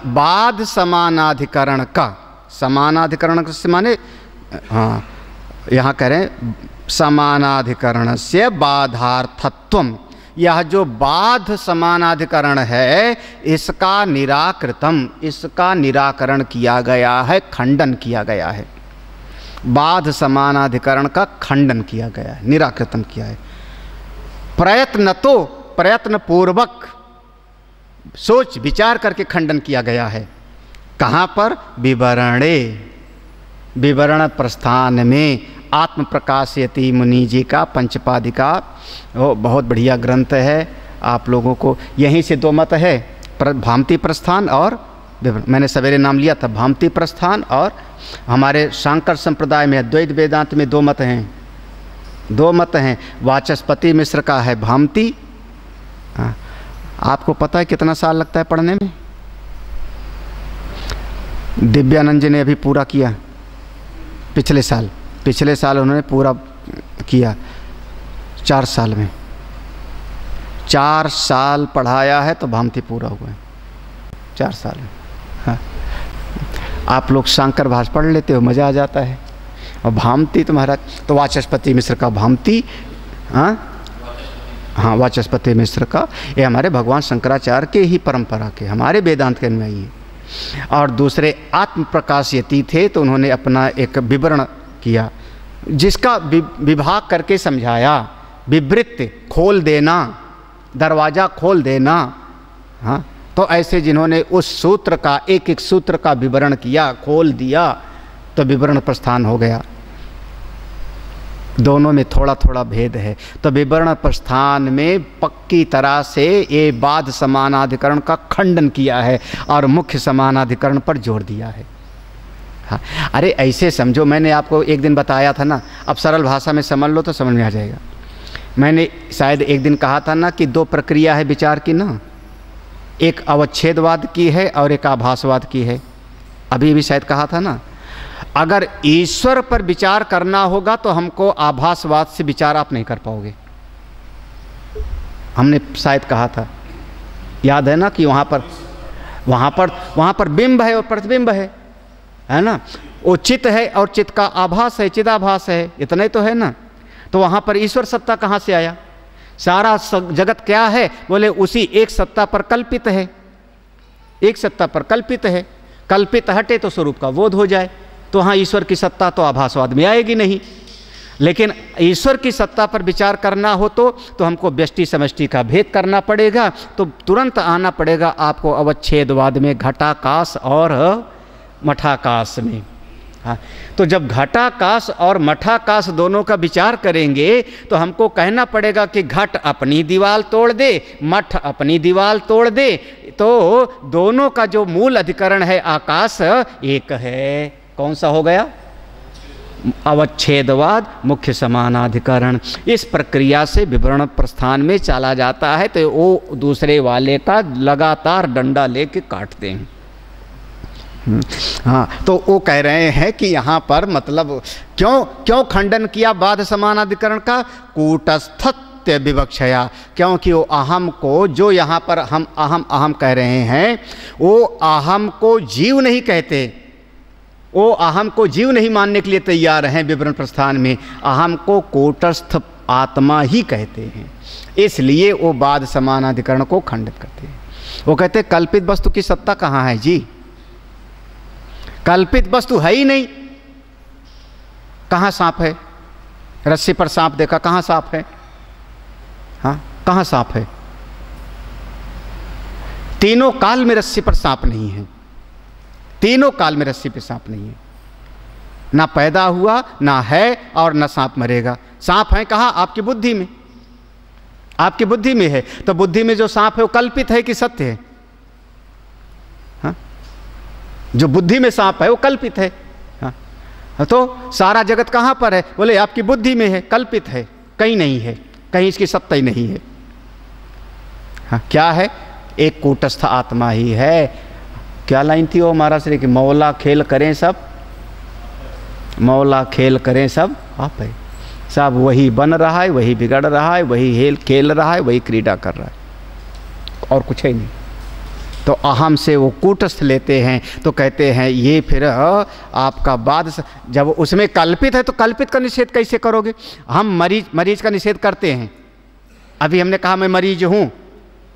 B: बाध समानाधिकरण का, समानाधिकरण से माने, हाँ यहाँ कह रहे हैं समानाधिकरणस्य बाधार्थत्वम, यह जो बाध समानाधिकरण है इसका निराकृतम, इसका निराकरण किया गया है, खंडन किया गया है। बाध समानाधिकरण का खंडन किया गया है, निराकृतम किया है। प्रयत्न तो प्रयत्न पूर्वक सोच विचार करके खंडन किया गया है। कहाँ पर? विवरणे, विवरण प्रस्थान में। आत्म प्रकाशयति मुनि जी का पंचपादिका, वो बहुत बढ़िया ग्रंथ है। आप लोगों को यहीं से दो मत है, भामती प्रस्थान और विवरण। मैंने सवेरे नाम लिया था, भामती प्रस्थान, और हमारे शांकर संप्रदाय में अद्वैत वेदांत में दो मत हैं, दो मत हैं। वाचस्पति मिश्र का है भामती। आपको पता है कितना साल लगता है पढ़ने में? दिव्यानंद जी ने अभी पूरा किया, पिछले साल उन्होंने पूरा किया 4 साल में। 4 साल पढ़ाया है तो भामती पूरा हुआ है 4 साल में। हाँ। आप लोग शांकर भाष्य पढ़ लेते हो, मज़ा आ जाता है। और भामती तुम्हारा तो वाचस्पति मिश्र का भामती, हाँ हाँ वाचस्पति मिश्र का, ये हमारे भगवान शंकराचार्य के ही परंपरा के, हमारे वेदांत के अनुयायी हैं। और दूसरे आत्म प्रकाशयति थे, तो उन्होंने अपना एक विवरण किया जिसका विभाग करके समझाया। विवृत्त खोल देना, दरवाज़ा खोल देना। हाँ, तो ऐसे जिन्होंने उस सूत्र का एक एक सूत्र का विवरण किया, खोल दिया, तो विवरण प्रस्थान हो गया। दोनों में थोड़ा थोड़ा भेद है। तो विवरण प्रस्थान में पक्की तरह से ये बाध समानाधिकरण का खंडन किया है और मुख्य समानाधिकरण पर जोर दिया है। हाँ, अरे ऐसे समझो, मैंने आपको एक दिन बताया था ना, अब सरल भाषा में समझ लो तो समझ में आ जाएगा। मैंने शायद एक दिन कहा था ना कि 2 प्रक्रिया है विचार की ना, एक अवच्छेदवाद की है और एक आभासवाद की है। अभी भी शायद कहा था ना, अगर ईश्वर पर विचार करना होगा तो हमको आभासवाद से विचार आप नहीं कर पाओगे। हमने शायद कहा था, याद है ना, कि वहाँ पर बिंब है और प्रतिबिंब है ना, वो चित्त है और चित्त का आभास है, चिदाभास है, इतना ही तो है ना। तो वहाँ पर ईश्वर सत्ता कहाँ से आया? सारा जगत क्या है? बोले उसी एक सत्ता पर कल्पित है, एक सत्ता पर कल्पित है। कल्पित हटे तो स्वरूप का बोध हो जाए, तो हाँ ईश्वर की सत्ता तो आभासवाद में आएगी नहीं। लेकिन ईश्वर की सत्ता पर विचार करना हो तो हमको व्यष्टि समष्टि का भेद करना पड़ेगा। तो तुरंत आना पड़ेगा आपको अवच्छेदवाद में, घटाकाश और मठाकाश में। हाँ, तो जब घटाकाश और मठाकाश दोनों का विचार करेंगे तो हमको कहना पड़ेगा कि घट अपनी दीवार तोड़ दे, मठ अपनी दीवार तोड़ दे, तो दोनों का जो मूल अधिकरण है आकाश एक है। कौन सा हो गया? अवच्छेदवाद, मुख्य समानाधिकरण। इस प्रक्रिया से विवरण प्रस्थान में चला जाता है तो वो दूसरे वाले का लगातार डंडा लेके काटते हैं। हाँ, तो वो कह रहे हैं कि यहाँ पर मतलब क्यों खंडन किया बाध समानाधिकरण का? कूटस्थत्व विवक्षया, क्योंकि वो अहम को, जो यहाँ पर हम अहम कह रहे हैं, वो अहम को जीव नहीं कहते, वो अहम को जीव नहीं मानने के लिए तैयार हैं। विवरण प्रस्थान में अहम को कूटस्थ आत्मा ही कहते हैं, इसलिए वो बाध समानाधिकरण को खंडित करते हैं। वो कहते हैं कल्पित वस्तु की सत्ता कहाँ है जी? कल्पित वस्तु है ही नहीं। कहाँ सांप है? रस्सी पर सांप देखा, कहाँ सांप है? हाँ, कहाँ सांप है? तीनों काल में रस्सी पर सांप नहीं है, तीनों काल में रस्सी पे सांप नहीं है। ना पैदा हुआ, ना है, और ना सांप मरेगा। सांप है कहाँ? आपकी बुद्धि में, आपकी बुद्धि में है। तो बुद्धि में जो सांप है वो कल्पित है कि सत्य है? हाँ? जो बुद्धि में सांप है वो कल्पित है। हाँ? तो सारा जगत कहाँ पर है? बोले आपकी बुद्धि में है, कल्पित है, कहीं नहीं है, कहीं इसकी सत्ता ही नहीं है। हाँ, क्या है? एक कूटस्थ आत्मा ही है। क्या लाइन थी वो महाराज श्री की? मौला खेल करें सब, मौला खेल करें सब आप है। सब वही बन रहा है, वही बिगड़ रहा है, वही खेल रहा है, वही क्रीड़ा कर रहा है, और कुछ है नहीं। तो अहम से वो कूटस्थ लेते हैं, तो कहते हैं ये फिर आपका बाद, जब उसमें कल्पित है तो कल्पित का निषेध कैसे करोगे? हम मरीज का निषेध करते हैं। अभी हमने कहा मैं मरीज हूँ,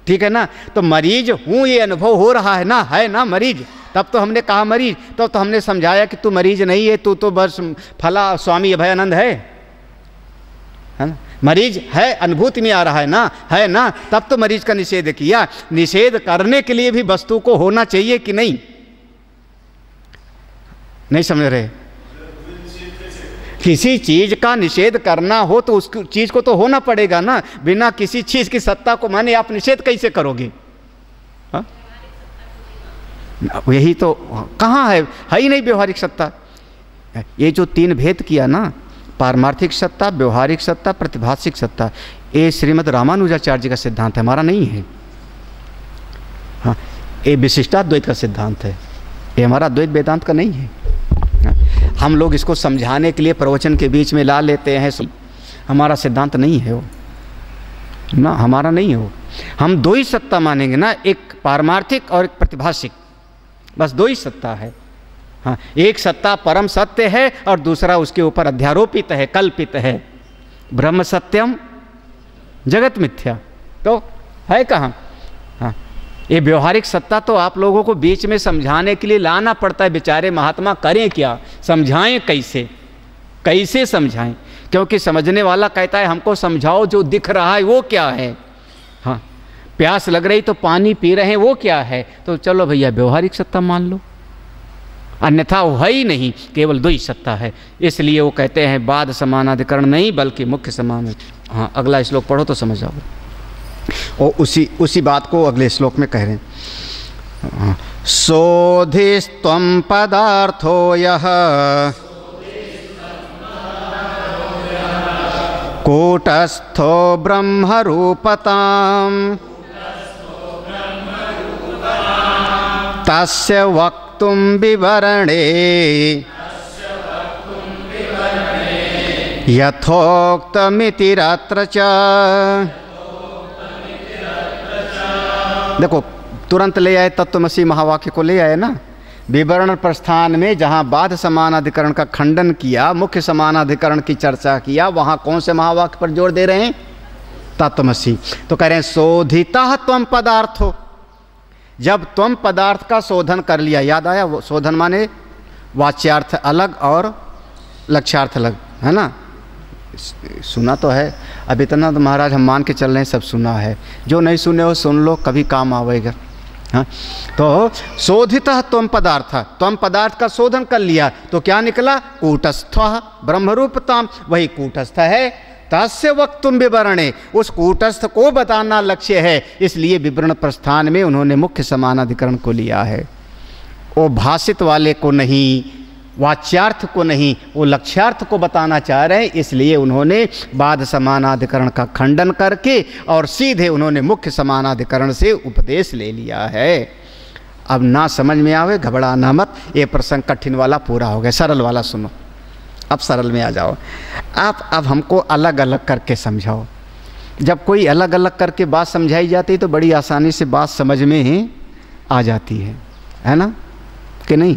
B: ठीक है ना? तो मरीज हूँ ये अनुभव हो रहा है ना मरीज, तब तो हमने कहा मरीज। तो हमने समझाया कि तू मरीज नहीं है, तू तो बस फला स्वामी अभयानंद है ना? मरीज है, अनुभूति में आ रहा है ना, तब तो मरीज का निषेध किया। निषेध करने के लिए भी वस्तु को होना चाहिए कि नहीं? नहीं समझ रहे? किसी चीज का निषेध करना हो तो उस चीज को तो होना पड़ेगा ना। बिना किसी चीज की सत्ता को माने आप निषेध कैसे करोगे? हा? यही तो कहाँ है ही नहीं व्यवहारिक सत्ता। ये जो तीन भेद किया ना, पारमार्थिक सत्ता, व्यवहारिक सत्ता, प्रतिभाषिक सत्ता, ये श्रीमद् रामानुजाचार्य जी का सिद्धांत है, हमारा नहीं है। हाँ, ये विशिष्टाद्वैत का सिद्धांत है, ये हमारा द्वैत वेदांत का नहीं है। हम लोग इसको समझाने के लिए प्रवचन के बीच में ला लेते हैं, हमारा सिद्धांत नहीं है वो ना, हमारा नहीं है वो। हम दो ही सत्ता मानेंगे ना, एक पारमार्थिक और एक प्रतिभाषिक, बस दो ही सत्ता है। हाँ, एक सत्ता परम सत्य है और दूसरा उसके ऊपर अध्यारोपित है, कल्पित है। ब्रह्म सत्यम जगत मिथ्या, तो है कहाँ? हाँ, ये व्यवहारिक सत्ता तो आप लोगों को बीच में समझाने के लिए लाना पड़ता है। बेचारे महात्मा करें क्या, समझाएं कैसे, कैसे समझाएं? क्योंकि समझने वाला कहता है हमको समझाओ जो दिख रहा है वो क्या है। हाँ, प्यास लग रही तो पानी पी रहे हैं वो क्या है? तो चलो भैया व्यवहारिक सत्ता मान लो, अन्यथा वो है ही नहीं, केवल दो ही सत्ता है। इसलिए वो कहते हैं बाध समानाधिकरण नहीं बल्कि मुख्य समान। हाँ, अगला श्लोक पढ़ो तो समझ आओगे। और उसी बात को अगले श्लोक में कह रहे हैं, सोधिस्त्वं पदार्थो यः कूटस्थो ब्रह्मरूपताम् तस्य वक्तुं विवरणे यथोक्तमितिरत्र च। देखो तुरंत ले आए, तत्वमसी महावाक्य को ले आए ना। विवरण प्रस्थान में जहाँ बाध समानाधिकरण का खंडन किया, मुख्य समानाधिकरण की चर्चा किया, वहाँ कौन से महावाक्य पर जोर दे रहे हैं? तत्वमसी। तो कह रहे हैं शोधितः त्वं पदार्थो, जब त्वं पदार्थ का शोधन कर लिया। याद आया? वो शोधन माने वाच्यार्थ अलग और लक्ष्यार्थ अलग, है ना? सुना तो है, अब इतना तो महाराज हम मान के चल रहे हैं सब सुना है। जो नहीं सुने हो सुन लो, कभी काम आवेगा। हाँ, तो शोधितः त्वं पदार्थ, त्वं पदार्थ का शोधन कर लिया तो क्या निकला? कूटस्थ ब्रह्मरूपताम, वही कूटस्थ है। तस्य वक्तुम विवरणे, उस कूटस्थ को बताना लक्ष्य है, इसलिए विवरण प्रस्थान में उन्होंने मुख्य समानाधिकरण को लिया है, वो भाषित वाले को नहीं। वाच्यार्थ को नहीं, वो लक्ष्यार्थ को बताना चाह रहे हैं। इसलिए उन्होंने बाध समानाधिकरण का खंडन करके और सीधे उन्होंने मुख्य समानाधिकरण से उपदेश ले लिया है। अब ना समझ में आवे घबराना मत, ये प्रसंग कठिन वाला पूरा हो गया, सरल वाला सुनो। अब सरल में आ जाओ आप। अब हमको अलग अलग करके समझाओ। जब कोई अलग अलग करके बात समझाई जाती है तो बड़ी आसानी से बात समझ में आ जाती है ना कि नहीं?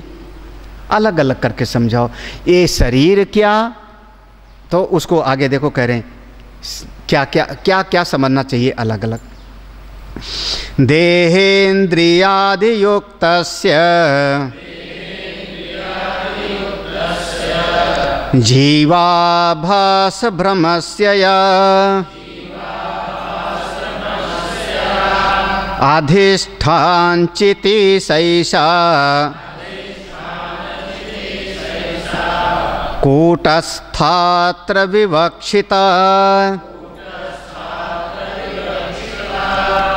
B: अलग अलग करके समझाओ। ये शरीर क्या, तो उसको आगे देखो कह रहे हैं क्या क्या क्या क्या समझना चाहिए अलग अलग। देहेन्द्रियादि युक्तस्य जीवाभास भ्रमस्य अधिष्ठानचिति सैषा कूटस्थात्र विवक्षिता।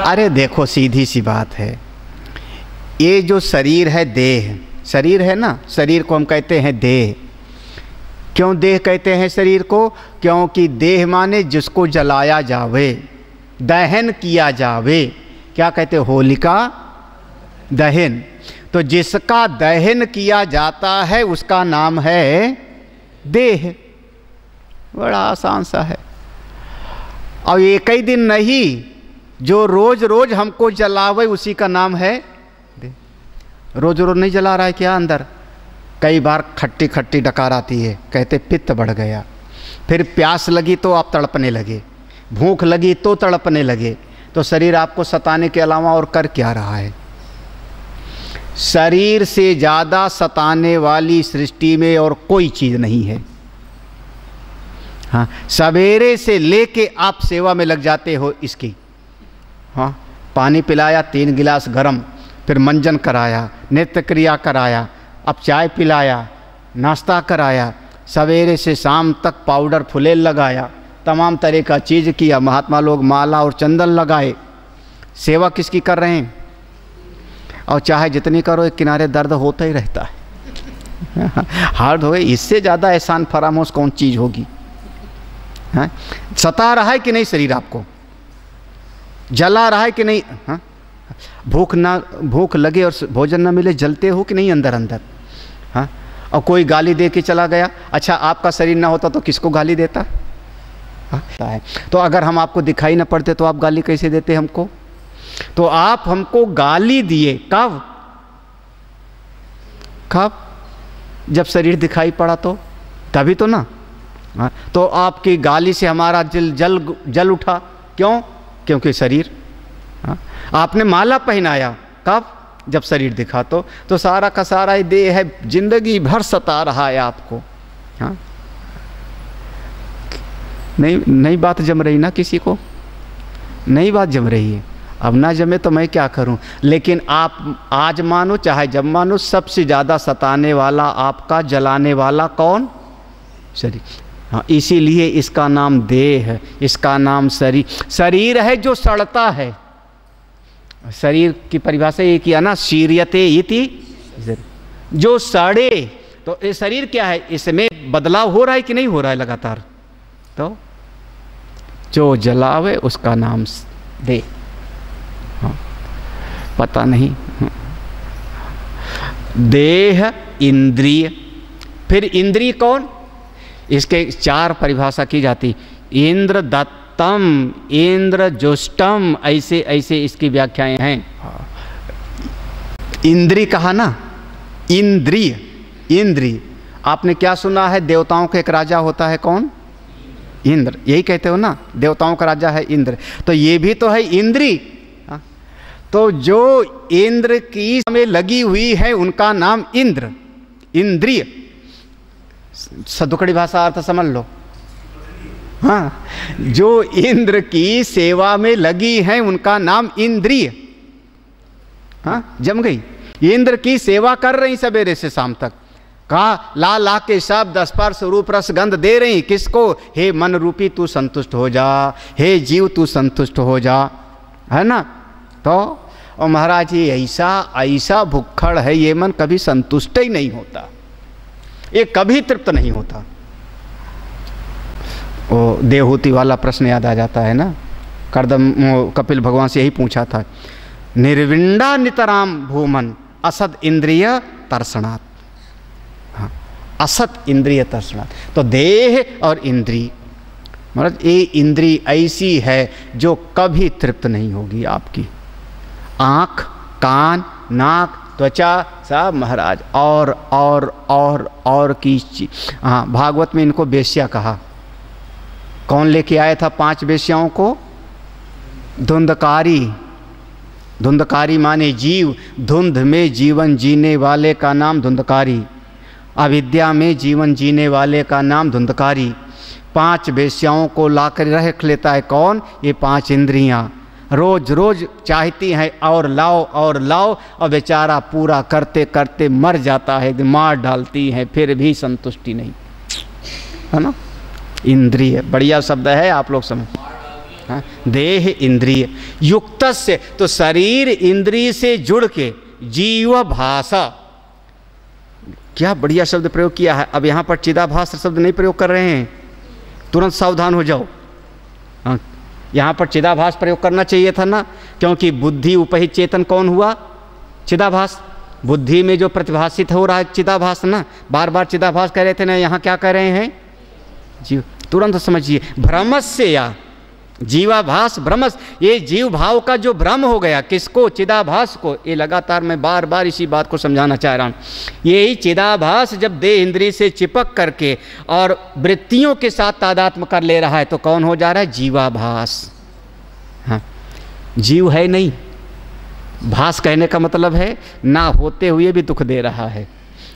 B: अरे देखो सीधी सी बात है, ये जो शरीर है, देह शरीर है ना, शरीर को हम कहते हैं देह। क्यों देह कहते हैं शरीर को? क्योंकि देह माने जिसको जलाया जावे, दहन किया जावे। क्या कहते हैं? होलिका दहन। तो जिसका दहन किया जाता है उसका नाम है देह। बड़ा आसान सा है। और एक ही दिन नहीं, जो रोज रोज हमको जलावे उसी का नाम है देह। रोज रोज नहीं जला रहा है क्या अंदर? कई बार खट्टी खट्टी डकार आती है, कहते पित्त बढ़ गया। फिर प्यास लगी तो आप तड़पने लगे, भूख लगी तो तड़पने लगे। तो शरीर आपको सताने के अलावा और कर क्या रहा है? शरीर से ज़्यादा सताने वाली सृष्टि में और कोई चीज़ नहीं है। हाँ, सवेरे से लेके आप सेवा में लग जाते हो इसकी। हाँ, पानी पिलाया 3 गिलास गरम, फिर मंजन कराया, नित्य क्रिया कराया, अब चाय पिलाया, नाश्ता कराया, सवेरे से शाम तक पाउडर फुलेल लगाया, तमाम तरह का चीज़ किया। महात्मा लोग माला और चंदन लगाए। सेवा किसकी कर रहे हैं? और चाहे जितनी करो एक किनारे दर्द होता ही रहता है। हार्ड हो गए, इससे ज़्यादा एहसान फरामोश कौन चीज़ होगी? हाँ? सता रहा है कि नहीं शरीर आपको? जला रहा है कि नहीं? हाँ? भूख लगे और भोजन ना मिले जलते हो कि नहीं अंदर अंदर? हाँ? और कोई गाली दे के चला गया। अच्छा, आपका शरीर ना होता तो किसको गाली देता? हाँ? तो अगर हम आपको दिखाई ना पड़ते तो आप गाली कैसे देते हमको? तो आप हमको गाली दिए कब? जब शरीर दिखाई पड़ा तो तभी तो ना। हाँ? तो आपकी गाली से हमारा जल उठा। क्यों? क्योंकि शरीर। हाँ? आपने माला पहनाया कब? जब शरीर दिखा तो सारा का सारा ही देह है, जिंदगी भर सता रहा है आपको। हाँ? नहीं बात जम रही ना किसी को? नहीं बात जम रही है। अब ना जमे तो मैं क्या करूं? लेकिन आप आज मानो चाहे जब मानो, सबसे ज़्यादा सताने वाला आपका, जलाने वाला कौन? शरीर। हाँ, इसीलिए इसका नाम देह है, इसका नाम शरीर। शरीर है जो सड़ता है। शरीर की परिभाषा ये किया ना, शीर्यते इति, जो सड़े। तो ये शरीर क्या है? इसमें बदलाव हो रहा है कि नहीं हो रहा है लगातार? तो जो जलावे उसका नाम देह। हाँ, पता नहीं। देह, इंद्रिय, फिर इंद्रिय कौन? इसके 4 परिभाषा की जाती। इंद्र दत्तम, इंद्र जुष्टम, ऐसे ऐसे इसकी व्याख्याएं हैं। इंद्रिय कहा ना, इंद्रिय। इंद्रिय आपने क्या सुना है? देवताओं का एक राजा होता है, कौन? इंद्र। यही कहते हो ना, देवताओं का राजा है इंद्र। तो ये भी तो है इंद्रिय। तो जो इंद्र की में लगी हुई है उनका नाम इंद्र, इंद्रिय। सदुकड़ी भाषा अर्थ समझ लो। हाँ, जो इंद्र की सेवा में लगी है उनका नाम इंद्रिय। हाँ, जम गई। इंद्र की सेवा कर रही सवेरे से शाम तक। कहा ला के शब्द स्पर्श रूप रस गंध दे रही किसको? हे मन रूपी तू संतुष्ट हो जा, हे जीव तू संतुष्ट हो जा, है ना? तो और महाराज जी ऐसा भुक्खड़ है ये मन, कभी संतुष्ट ही नहीं होता। ये कभी तृप्त नहीं होता। वो देवहूति वाला प्रश्न याद आ जाता है ना, कपिल भगवान से यही पूछा था, निर्विंडा नितराम भूमन असद इंद्रिय तर्षणात्। हाँ, असत इंद्रिय तर्षणात्। तो देह और इंद्री, महाराज ये इंद्री ऐसी है जो कभी तृप्त नहीं होगी आपकी। आँख, कान, नाक, त्वचा सब महाराज और की चीज। हाँ, भागवत में इनको वेश्या कहा। कौन लेके आया था 5 वेश्याओं को? धुंधकारी। धुंधकारी माने जीव, धुंध में जीवन जीने वाले का नाम धुंधकारी, अविद्या में जीवन जीने वाले का नाम धुंधकारी। 5 वेश्याओं को लाकर रख लेता है कौन? ये 5 इंद्रियां रोज रोज चाहती हैं और लाओ और बेचारा पूरा करते करते मर जाता है, मार डालती हैं, फिर भी संतुष्टि नहीं, है ना। इंद्रिय बढ़िया शब्द है, आप लोग समझ। हाँ? देह इंद्रिय युक्त से, तो शरीर इंद्रिय से जुड़ के जीव भाषा, क्या बढ़िया शब्द प्रयोग किया है। अब यहाँ पर चिदाभास शब्द नहीं प्रयोग कर रहे हैं, तुरंत सावधान हो जाओ। हाँ, यहाँ पर चिदाभास प्रयोग करना चाहिए था ना, क्योंकि बुद्धि उपहित चेतन कौन हुआ? चिदाभास। बुद्धि में जो प्रतिभाषित हो रहा है चिदाभास ना, बार बार चिदाभास कह रहे थे ना, यहाँ क्या कह रहे हैं? जीव। तुरंत समझिए, भ्रमस्य या जीवाभास भ्रमस, ये जीव भाव का जो भ्रम हो गया, किसको? चिदाभास को। ये लगातार मैं बार बार इसी बात को समझाना चाह रहा हूँ। यही चिदाभास जब देह इंद्रिय से चिपक करके और वृत्तियों के साथ तादात्म्य कर ले रहा है तो कौन हो जा रहा है? जीवाभास। हाँ, जीव है नहीं। भास कहने का मतलब है ना होते हुए भी दुख दे रहा है,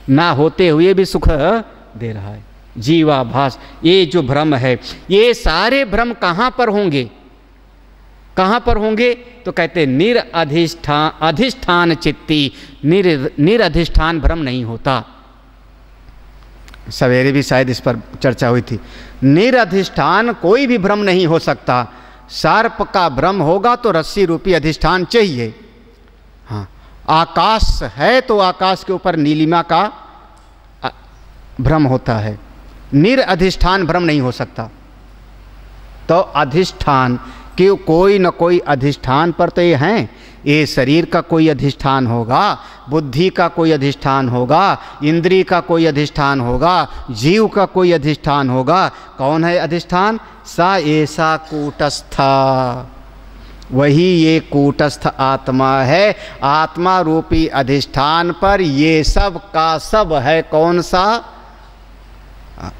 B: ना होते हुए भी सुख दे रहा है। जीवाभास, ये जो भ्रम है, ये सारे भ्रम कहाँ पर होंगे? कहाँ पर होंगे? तो कहते अधिष्ठान चित्ती, निरधिष्ठान भ्रम नहीं होता। सवेरे भी शायद इस पर चर्चा हुई थी। निरधिष्ठान कोई भी भ्रम नहीं हो सकता। सर्प का भ्रम होगा तो रस्सी रूपी अधिष्ठान चाहिए। हाँ, आकाश है तो आकाश के ऊपर नीलिमा का भ्रम होता है, निरअधिष्ठान भ्रम नहीं हो सकता। तो अधिष्ठान कि कोई न कोई अधिष्ठान पर तो ये हैं। ये शरीर का कोई अधिष्ठान होगा, बुद्धि का कोई अधिष्ठान होगा, इंद्रिय का कोई अधिष्ठान होगा, जीव का कोई अधिष्ठान होगा। कौन है अधिष्ठान? सा ऐसा कूटस्था, वही ये कूटस्थ आत्मा है। आत्मा रूपी अधिष्ठान पर ये सब का सब है। कौन सा?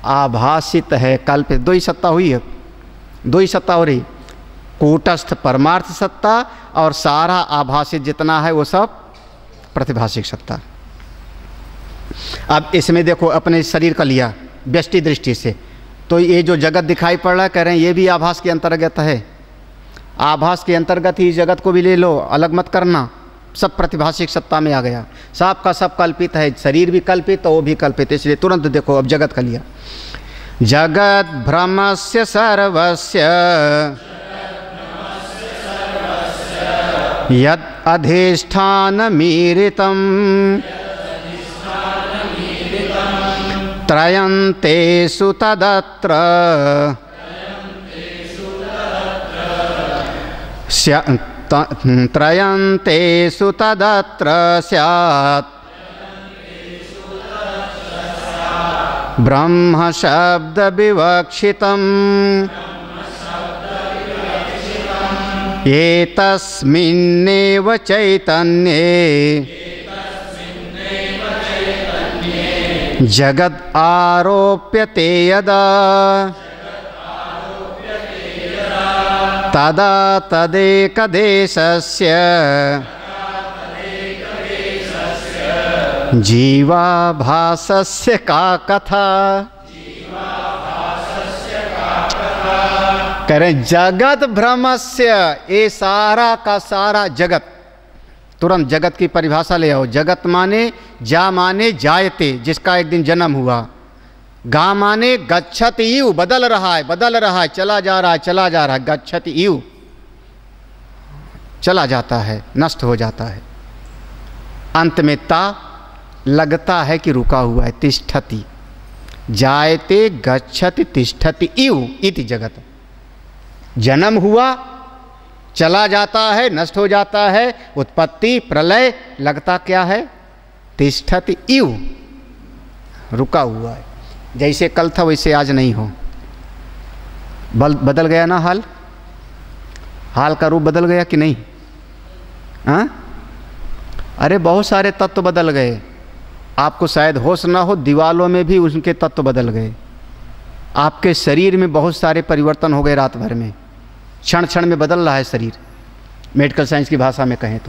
B: आभासित है, कल्पित। 2 ही सत्ता हुई है, 2 ही सत्ता हो रही, कूटस्थ परमार्थ सत्ता और सारा आभासित जितना है वो सब प्रतिभाषिक सत्ता। अब इसमें देखो, अपने शरीर का लिया व्यष्टि दृष्टि से, तो ये जो जगत दिखाई पड़ रहा है, कह रहे हैं ये भी आभास के अंतर्गत है। आभास के अंतर्गत ही जगत को भी ले लो, अलग मत करना, सब प्रतिभाषिक सत्ता में आ गया। सब का सब कल्पित है, शरीर भी कल्पित तो वो भी कल्पित। इसलिए तुरंत देखो, अब जगत का लिया, जगत भ्रमस्य सर्वस्य यद अधिष्ठानमीरितं त्रयन्तेषु तदत्र त्रयन्तेषु तदत्र स्यात् ब्रह्म शब्द विवक्षितम् एतस्मिन्नेव चैतन्ये जगद आरोप्यते यदा तदा तदेकदेशस्य जीवाभासस्य का कथा। करें जगत भ्रमस्य, ये सारा का सारा जगत। तुरंत जगत की परिभाषा ले आओ। जगत माने जा माने जायते, जिसका एक दिन जन्म हुआ। गा माने गच्छत इव, बदल रहा है, चला जा रहा है। गच्छत इव, चला जाता है, नष्ट हो जाता है। अंत में ता, लगता है कि रुका हुआ है। तिष्ठति, जायते गच्छति तिष्ठति इव इति जगत। जन्म हुआ, चला जाता है, नष्ट हो जाता है, उत्पत्ति प्रलय, लगता क्या है? तिष्ठति इव, रुका हुआ है। जैसे कल था वैसे आज नहीं हो। बदल गया ना हाल? हाल का रूप बदल गया कि नहीं? हाँ? अरे बहुत सारे तत्व बदल गए। आपको शायद होश ना हो, दीवालों में भी उनके तत्व बदल गए। आपके शरीर में बहुत सारे परिवर्तन हो गए रात भर में, क्षण क्षण में बदल रहा है शरीर, मेडिकल साइंस की भाषा में कहें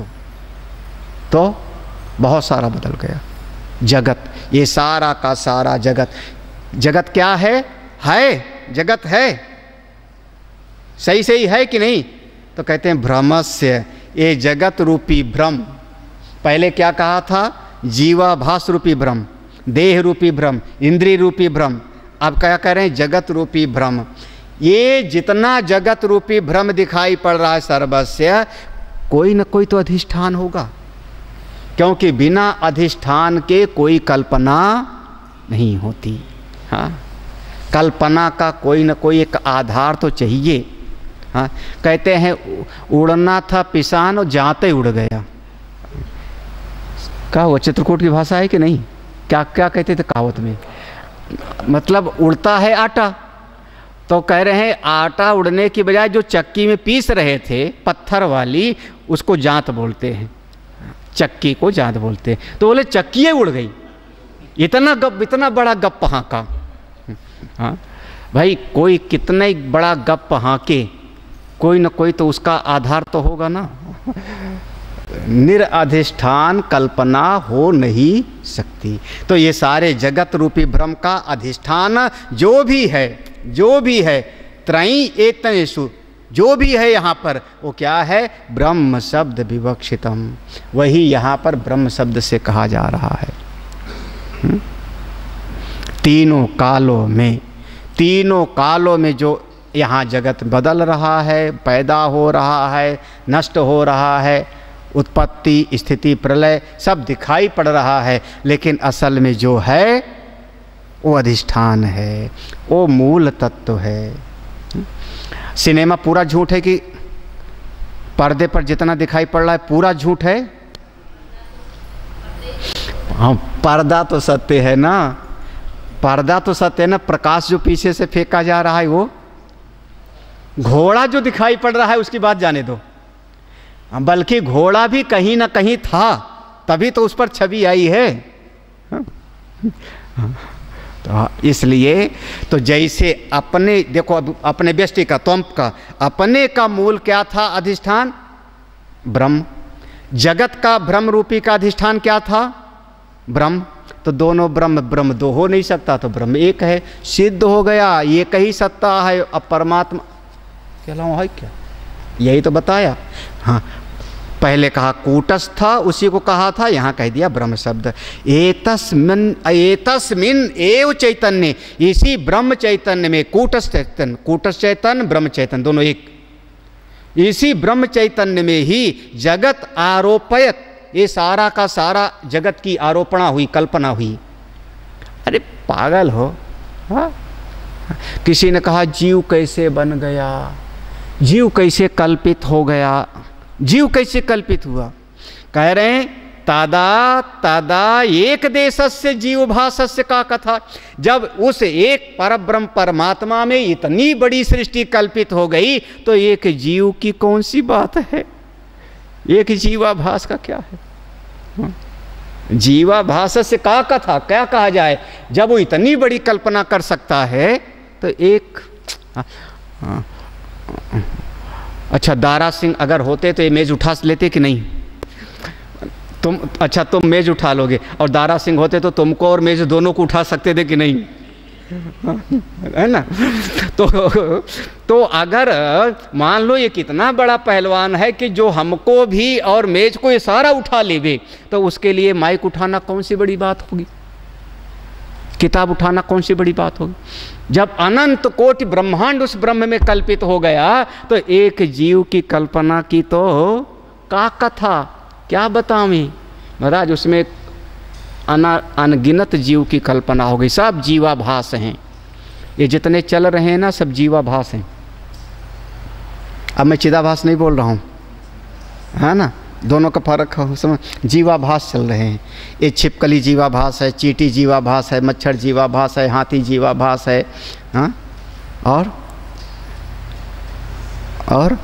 B: तो बहुत सारा बदल गया। जगत, ये सारा का सारा जगत, जगत क्या है? जगत है, सही सही है कि नहीं? तो कहते हैं भ्रमस्य, ये जगत रूपी भ्रम। पहले क्या कहा था? जीवाभास रूपी भ्रम, देह रूपी भ्रम, इंद्रिय रूपी भ्रम। अब क्या कह रहे हैं? जगत रूपी भ्रम। ये जितना जगत रूपी भ्रम दिखाई पड़ रहा है सर्वस्य, कोई न कोई तो अधिष्ठान होगा, क्योंकि बिना अधिष्ठान के कोई कल्पना नहीं होती। हाँ, कल्पना का कोई न कोई एक आधार तो चाहिए। हाँ, कहते हैं उड़ना था पिसान और जाते उड़ गया। क्या वो चित्रकूट की भाषा है कि नहीं? क्या क्या कहते थे कहावत में? मतलब उड़ता है आटा, तो कह रहे हैं आटा उड़ने की बजाय जो चक्की में पीस रहे थे पत्थर वाली, उसको जांत बोलते हैं, चक्की को जांत बोलते हैं। तो बोले चक्की उड़ गई। इतना बड़ा गप हाँका। हाँ भाई, कोई कितना ही बड़ा गप हाँके, कोई न कोई तो उसका आधार तो होगा ना। निरअधिष्ठान कल्पना हो नहीं सकती। तो ये सारे जगत रूपी भ्रम का अधिष्ठान जो भी है त्रयी एतनेषु, जो भी है यहाँ पर, वो क्या है? ब्रह्म शब्द विवक्षितम। वही यहाँ पर ब्रह्म शब्द से कहा जा रहा है। तीनों कालों में जो यहाँ जगत बदल रहा है, पैदा हो रहा है, नष्ट हो रहा है, उत्पत्ति स्थिति प्रलय सब दिखाई पड़ रहा है, लेकिन असल में जो है वो अधिष्ठान है, वो मूल तत्व है। सिनेमा पूरा झूठ है कि पर्दे पर जितना दिखाई पड़ रहा है पूरा झूठ है? हाँ, पर्दा तो सत्य है ना, पर्दा तो सत्य है ना। प्रकाश जो पीछे से फेंका जा रहा है, वो घोड़ा जो दिखाई पड़ रहा है उसकी बात जाने दो, बल्कि घोड़ा भी कहीं ना कहीं था, तभी तो उस पर छवि आई है। तो इसलिए तो जैसे अपने देखो, अपने व्यष्टि का, त्वम का, अपने का मूल क्या था? अधिष्ठान ब्रह्म। जगत का भ्रम रूपी का अधिष्ठान क्या था? ब्रह्म। तो दोनों ब्रह्म दो हो नहीं सकता, तो ब्रह्म एक है, सिद्ध हो गया। ये कही सत्ता है। अब परमात्मा कहलाऊं है क्या? यही तो बताया। हाँ, पहले कहा कूटस्थ था, उसी को कहा था, यहाँ कह दिया ब्रह्म शब्द। एतस्मिन एव चैतन्य, इसी ब्रह्म चैतन्य में, कूटस्थ चैतन्य ब्रह्म चैतन्य दोनों एक, इसी ब्रह्म चैतन्य में ही जगत आरोपयत, ये सारा का सारा जगत की आरोपणा हुई, कल्पना हुई। अरे पागल हो? हाँ, किसी ने कहा जीव कैसे बन गया, जीव कैसे कल्पित हो गया, जीव कैसे कल्पित हुआ? कह रहे हैं तदा एक देशस्य जीव भासस्य का कथा। जब उस एक परब्रह्म परमात्मा में इतनी बड़ी सृष्टि कल्पित हो गई, तो एक जीव की कौन सी बात है? एक जीवाभास का क्या है? जीवाभासस्य का कथा क्या कहा जाए? जब वो इतनी बड़ी कल्पना कर सकता है, तो एक अच्छा, दारा सिंह अगर होते तो ये मेज उठा लेते कि नहीं? तुम मेज उठा लोगे, और दारा सिंह होते तो तुमको और मेज दोनों को उठा सकते थे कि नहीं? है ना? तो अगर मान लो ये कितना बड़ा पहलवान है कि जो हमको भी और मेज को ये सारा उठा लेवे, तो उसके लिए माइक उठाना कौन सी बड़ी बात होगी? किताब उठाना कौन सी बड़ी बात होगी? जब अनंत कोटि ब्रह्मांड उस ब्रह्म में कल्पित हो गया, तो एक जीव की कल्पना की तो का कथा क्या बतावें महाराज। उसमें अनगिनत जीव की कल्पना हो गई। सब जीवाभास हैं, ये जितने चल रहे हैं ना सब जीवाभास हैं। अब मैं चिदाभास नहीं बोल रहा हूँ, है ना, दोनों का फर्क हो समझ। जीवाभास चल रहे हैं, ये छिपकली जीवाभास है, चींटी जीवाभास है, मच्छर जीवाभास है, हाथी जीवाभास है। हाँ, और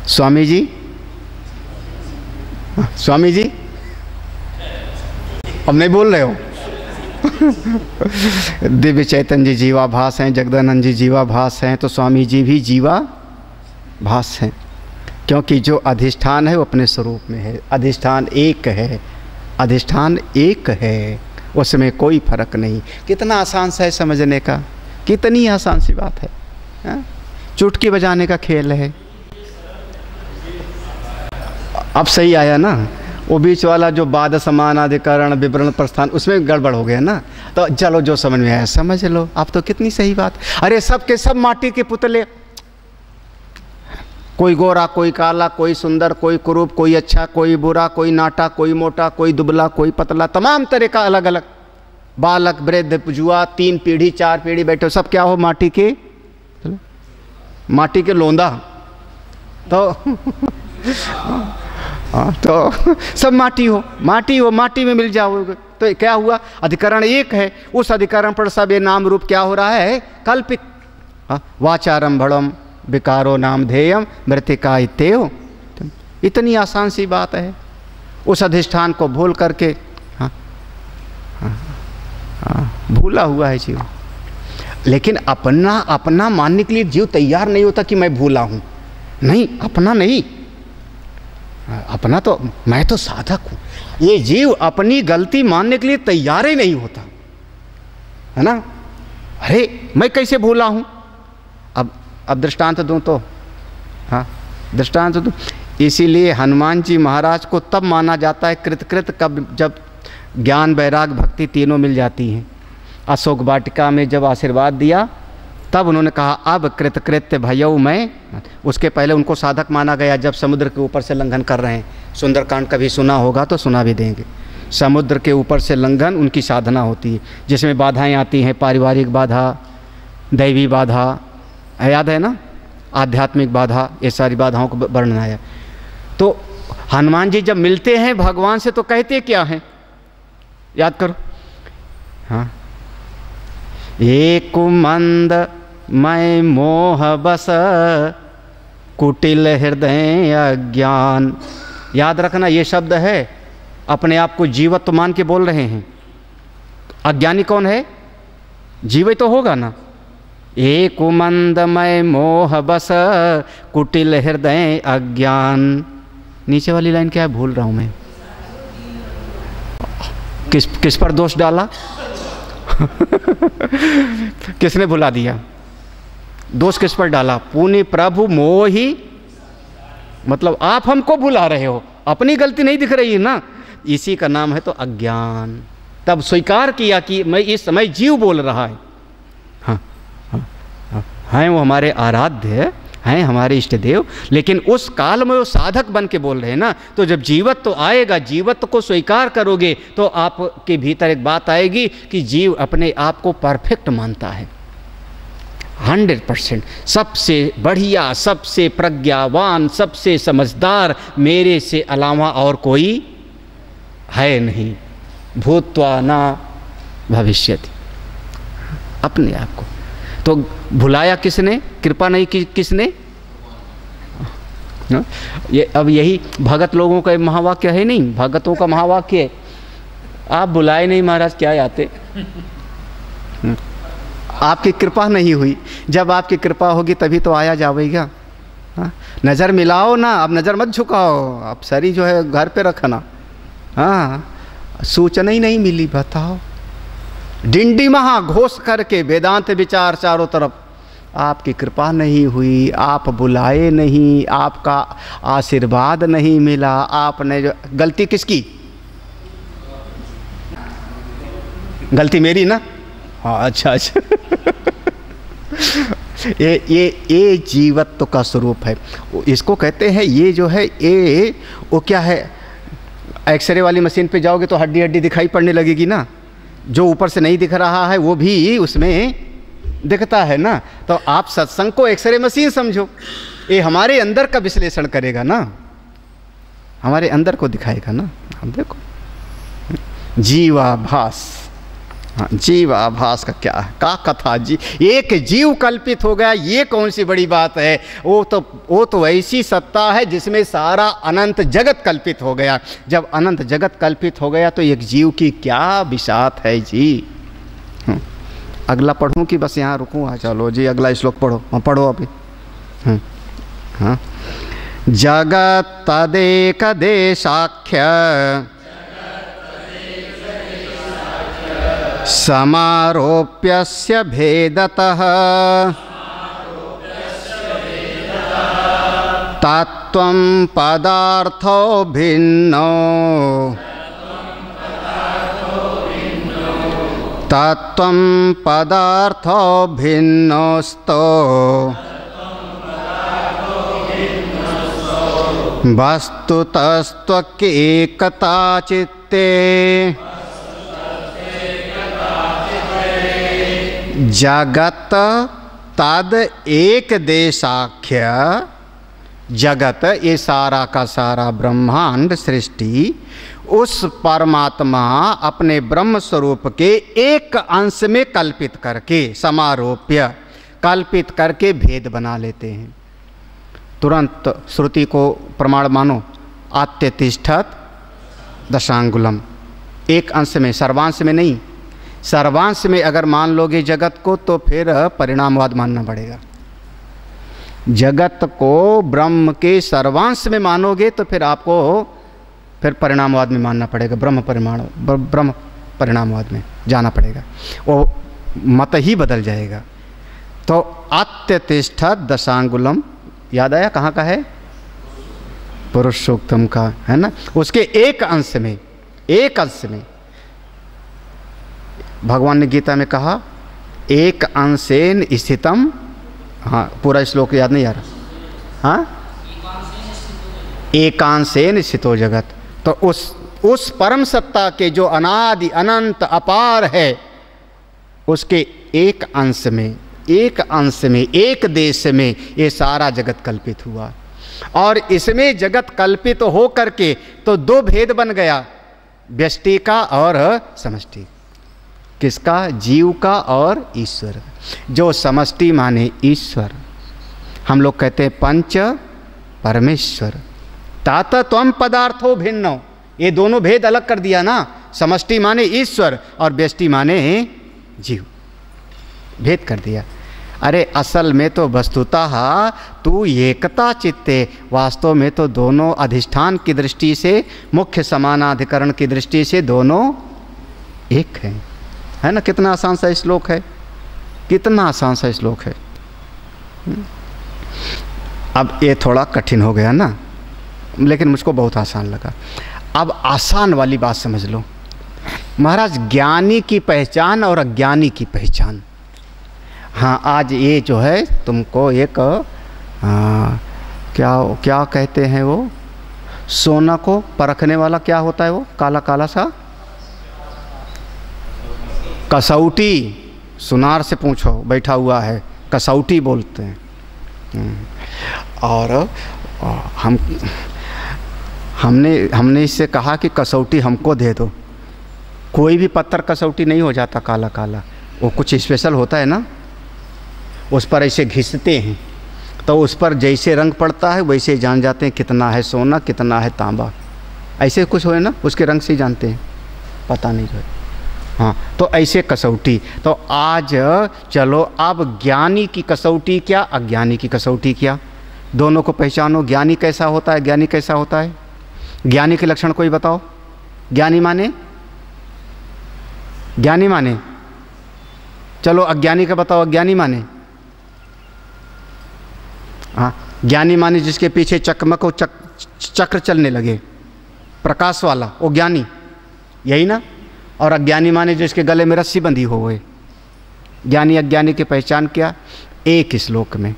B: स्वामी जी, स्वामी जी अब नहीं बोल रहे हो। दिव्य चैतन्य जी जीवाभास हैं, जगदानंद जी जीवाभास हैं, तो स्वामी जी भी जीवाभास हैं, क्योंकि जो अधिष्ठान है वो अपने स्वरूप में है। अधिष्ठान एक है, अधिष्ठान एक है, उसमें कोई फर्क नहीं। कितना आसान सा है समझने का, कितनी आसान सी बात है, हा? चुटकी बजाने का खेल है। अब सही आया ना, वो बीच वाला जो बाद समान अधिकरण विवरण प्रस्थान उसमें गड़बड़ हो गया ना, तो चलो जो समझ में आया समझ लो। अब तो कितनी सही बात। अरे सब के सब माटी के पुतले, कोई गोरा कोई काला, कोई सुंदर कोई कुरूप, कोई अच्छा कोई बुरा, कोई नाटा कोई मोटा, कोई दुबला कोई पतला, तमाम तरह का अलग अलग, बालक वृद्ध जुआ, 3 पीढ़ी 4 पीढ़ी बैठे, सब क्या हो, माटी के लोंदा। तो सब माटी हो, माटी में मिल जाओगे। तो क्या हुआ, अधिकरण एक है, उस अधिकरण पर सब ये नाम रूप क्या हो रहा है, कल्पित। वाचारंभणम विकारो नाम धेयम मृतिका इत्येव। इतनी आसान सी बात है, उस अधिष्ठान को भूल करके भूला हुआ है जीव। लेकिन अपना मानने के लिए जीव तैयार नहीं होता कि मैं भूला हूँ। नहीं, अपना नहीं, अपना तो मैं तो साधक हूँ। ये जीव अपनी गलती मानने के लिए तैयार ही नहीं होता है ना। अरे मैं कैसे भूला हूँ। अब दृष्टांत दूँ तो, हाँ दृष्टांत दूँ। इसीलिए हनुमान जी महाराज को तब माना जाता है कृतकृत कब, जब ज्ञान वैराग भक्ति तीनों मिल जाती हैं। अशोक वाटिका में जब आशीर्वाद दिया तब उन्होंने कहा अब कृतकृत्य भयऊ मैं। उसके पहले उनको साधक माना गया जब समुद्र के ऊपर से लंघन कर रहे हैं। सुंदरकांड कभी सुना होगा तो सुना भी देंगे। समुद्र के ऊपर से लंघन उनकी साधना होती है, जिसमें बाधाएं आती हैं, पारिवारिक बाधा, दैवी बाधा, याद है ना, आध्यात्मिक बाधा, ये सारी बाधाओं को वर्णन आया। तो हनुमान जी जब मिलते हैं भगवान से तो कहते क्या हैं, याद करो। हाँ, एक मंद मैं मोह बस कुटिल हृदय अज्ञान। याद रखना ये शब्द है, अपने आप को जीवत्व मान के बोल रहे हैं। अज्ञानी कौन है, जीवित तो होगा ना। एक मंद मैं मोह बस कुटिल हृदय अज्ञान। नीचे वाली लाइन क्या है, भूल रहा हूं मैं, किस पर दोष डाला किसने भुला दिया, दोष किस पर डाला, पुण्य प्रभु मोही। मतलब आप हमको भुला रहे हो, अपनी गलती नहीं दिख रही है ना, इसी का नाम है तो अज्ञान। तब स्वीकार किया कि मैं इस समय जीव बोल रहा है। हाँ, हाँ, हाँ, हैं वो हमारे आराध्य हैं, हमारे इष्ट देव, लेकिन उस काल में वो साधक बन के बोल रहे हैं ना। तो जब जीवत्व तो आएगा, जीवत्व को स्वीकार करोगे तो आपके भीतर एक बात आएगी कि जीव अपने आप को परफेक्ट मानता है, 100%, सबसे बढ़िया, सबसे प्रज्ञावान, सबसे समझदार मेरे से अलावा और कोई है नहीं। भूत्वा न भविष्यति, अपने आप को। तो भुलाया किसने, कृपा नहीं की किसने। ये अब यही भगत लोगों का महावाक्य है, नहीं भगतों का महावाक्य है, आप बुलाए नहीं महाराज क्या आते। आपकी कृपा नहीं हुई, जब आपकी कृपा होगी तभी तो आया जाएगा। नज़र मिलाओ ना, अब नज़र मत झुकाओ, अब सरी जो है घर पे रखना। हाँ, सूचना ही नहीं मिली, बताओ। डिंडी महा घोष करके वेदांत विचार चारों तरफ, आपकी कृपा नहीं हुई, आप बुलाए नहीं, आपका आशीर्वाद नहीं मिला। आपने जो गलती किसकी, गलती मेरी ना। हाँ अच्छा ये जीवत्व का स्वरूप है, इसको कहते हैं। ये जो है ये वो क्या है, एक्सरे वाली मशीन पे जाओगे तो हड्डी हड्डी दिखाई पड़ने लगेगी ना। जो ऊपर से नहीं दिख रहा है वो भी उसमें दिखता है ना। तो आप सत्संग को एक्सरे मशीन समझो, ये हमारे अंदर का विश्लेषण करेगा ना, हमारे अंदर को दिखाएगा ना। हम देखो जीवाभास, हाँ जीवाभास का क्या है, का कथा जी, एक जीव कल्पित हो गया, ये कौन सी बड़ी बात है। वो तो ऐसी सत्ता है जिसमें सारा अनंत जगत कल्पित हो गया। जब अनंत जगत कल्पित हो गया तो एक जीव की क्या विशात है जी। अगला पढ़ूं कि बस यहाँ रुकूं? चलो जी अगला श्लोक पढ़ो। पढ़ो अभी। हाँ, जगत तदेक देशाख्य समारोप्यस्य भेदतः तत्त्वं पदार्थो भिन्नो तत्त्वं पदार्थो भिन्नोस्तो वस्तुतस्त्वकेकता चित्ते जगत तद एक देशाख्य। जगत ये सारा का सारा ब्रह्मांड सृष्टि उस परमात्मा अपने ब्रह्म स्वरूप के एक अंश में कल्पित करके, समारोप्य कल्पित करके भेद बना लेते हैं। तुरंत श्रुति को प्रमाण मानो, आत्यतिष्ठत दशांगुलम, एक अंश में, सर्वांश में नहीं। सर्वांश में अगर मान लोगे जगत को तो फिर परिणामवाद मानना पड़ेगा। जगत को ब्रह्म के सर्वांश में मानोगे तो फिर आपको फिर परिणामवाद में मानना पड़ेगा, ब्रह्म परिणामवाद में जाना पड़ेगा, वो मत ही बदल जाएगा। तो अत्यतिष्ठत दशांगुलम याद आया, कहाँ का है? पुरुषोत्तम का है ना, उसके एक अंश में, एक अंश में। भगवान ने गीता में कहा एक अंशेन स्थितम, हाँ पूरा श्लोक याद नहीं आ रहा, हाँ एकांशेन स्थितो जगत। तो उस परम सत्ता के जो अनादि अनंत अपार है उसके एक अंश में, एक अंश में, एक देश में ये सारा जगत कल्पित हुआ। और इसमें जगत कल्पित हो करके तो दो भेद बन गया, व्यष्टि का और समष्टि। किसका? जीव का और ईश्वर। जो समष्टि माने ईश्वर, हम लोग कहते हैं पंच परमेश्वर। तात त्वम पदार्थो भिन्नो, ये दोनों भेद अलग कर दिया ना, समष्टि माने ईश्वर और व्यष्टि माने जीव, भेद कर दिया। अरे असल में तो वस्तुतः तू एकता चित्ते, वास्तव में तो दोनों अधिष्ठान की दृष्टि से, मुख्य समानाधिकरण की दृष्टि से दोनों एक हैं, है ना। कितना आसान सा श्लोक है, कितना आसान सा श्लोक है। अब ये थोड़ा कठिन हो गया ना, लेकिन मुझको बहुत आसान लगा। अब आसान वाली बात समझ लो महाराज, ज्ञानी की पहचान और अज्ञानी की पहचान। हाँ आज ये जो है तुमको एक क्या कहते हैं वो, सोना को परखने वाला क्या होता है वो, काला काला सा कसौटी, सुनार से पूछो, बैठा हुआ है, कसौटी बोलते हैं। और हमने इससे कहा कि कसौटी हमको दे दो। कोई भी पत्थर कसौटी नहीं हो जाता काला काला, वो कुछ स्पेशल होता है ना, उस पर ऐसे घिसते हैं तो उस पर जैसे रंग पड़ता है वैसे जान जाते हैं कितना है सोना कितना है तांबा, ऐसे कुछ हो ना, उसके रंग से ही जानते हैं, पता नहीं है। हाँ तो ऐसे कसौटी। तो आज चलो अब ज्ञानी की कसौटी क्या, अज्ञानी की कसौटी क्या, दोनों को पहचानो। ज्ञानी कैसा होता है, ज्ञानी कैसा होता है, ज्ञानी के लक्षण कोई बताओ। ज्ञानी माने, ज्ञानी माने, चलो अज्ञानी का बताओ, अज्ञानी माने। हाँ ज्ञानी माने जिसके पीछे चकमक चक्र चलने लगे, प्रकाश वाला, वो ज्ञानी, यही ना। और अज्ञानी माने जिसके गले में रस्सी बंधी हो गए। ज्ञानी अज्ञानी की पहचान क्या, एक श्लोक में,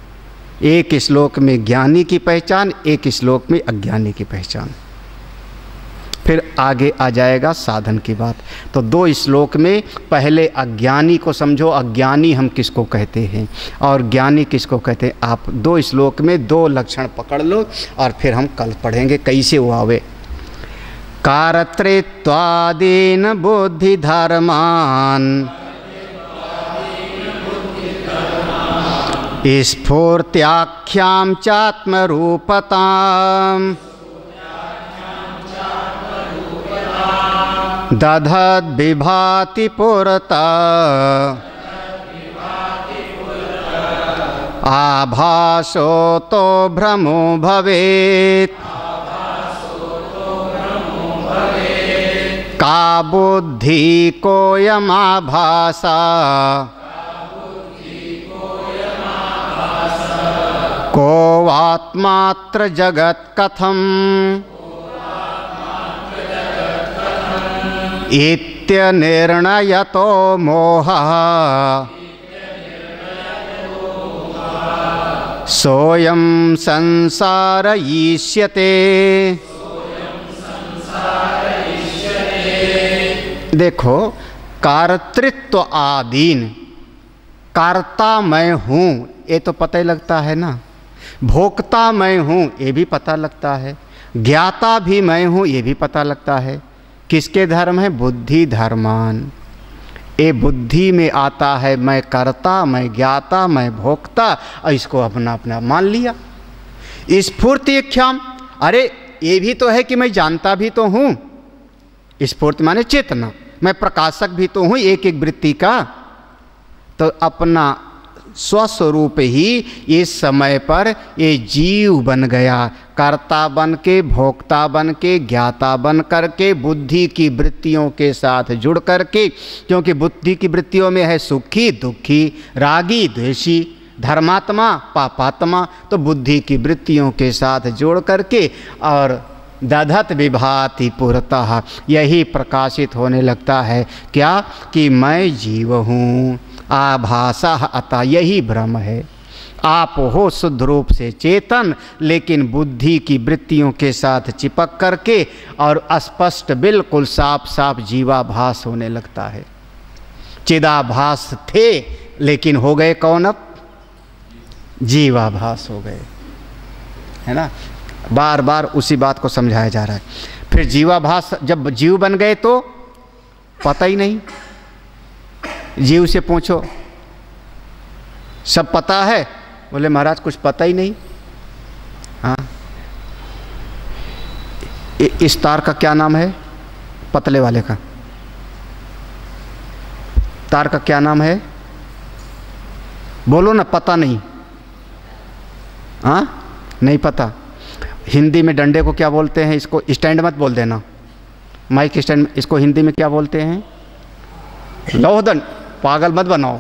B: एक श्लोक में ज्ञानी की पहचान, एक श्लोक में अज्ञानी की पहचान। फिर आगे आ जाएगा साधन की बात। तो 2 श्लोक में पहले अज्ञानी को समझो, अज्ञानी हम किसको कहते हैं और ज्ञानी किसको कहते हैं। आप 2 श्लोक में 2 लक्षण पकड़ लो और फिर हम कल पढ़ेंगे कैसे हुआ वे। कारत्रित्वादीन बुद्धि धर्मान स्फूर्त्याख्यां चात्मरूपताम् दधद् विभाति पुरतः आभासो तो भ्रमो भवेत् का बुद्धि कोऽयमाभासा को आत्मात्र जगत् कथम् इत्यनिर्णयतो मोहः सोऽयं संसार ईष्यते। देखो, कर्तृत्व आदीन, कर्ता मैं हूँ ये तो पता ही लगता है ना, भोक्ता मैं हूँ ये भी पता लगता है, ज्ञाता भी मैं हूँ ये भी पता लगता है। किसके धर्म है? बुद्धि धर्मान। ये बुद्धि में आता है मैं कर्ता, मैं ज्ञाता, मैं भोक्ता, और इसको अपना अपना मान लिया। स्फूर्ति इच्छाम, अरे ये भी तो है कि मैं जानता भी तो हूँ। स्फूर्ति माने चेतना, मैं प्रकाशक भी तो हूँ एक एक वृत्ति का। तो अपना स्वस्वरूप ही इस समय पर ये जीव बन गया, कर्ता बन के, भोक्ता बन के, ज्ञाता बन करके, बुद्धि की वृत्तियों के साथ जुड़ करके, क्योंकि बुद्धि की वृत्तियों में है सुखी दुखी, रागी द्वेषी, धर्मात्मा पापात्मा। तो बुद्धि की वृत्तियों के साथ जोड़ करके और दधत विभाति पुरतः, यही प्रकाशित होने लगता है क्या कि मैं जीव हूँ। आभासा अतः, यही भ्रम है। आप हो शुद्ध रूप से चेतन, लेकिन बुद्धि की वृत्तियों के साथ चिपक करके और स्पष्ट बिल्कुल साफ साफ जीवाभास होने लगता है। चिदाभास थे लेकिन हो गए कौन? अब जीवाभास हो गए, है ना। बार बार उसी बात को समझाया जा रहा है। फिर जीवाभास जब जीव बन गए तो पता ही नहीं। जीव से पूछो सब पता है, बोले महाराज कुछ पता ही नहीं। हाँ, इस तार का क्या नाम है? पतले वाले का तार का क्या नाम है? बोलो ना, पता नहीं। हाँ, नहीं पता। हिंदी में डंडे को क्या बोलते हैं? इसको स्टैंड मत बोल देना, माइक स्टैंड। इसको हिंदी में क्या बोलते हैं? लौहदंड। पागल मत बनाओ।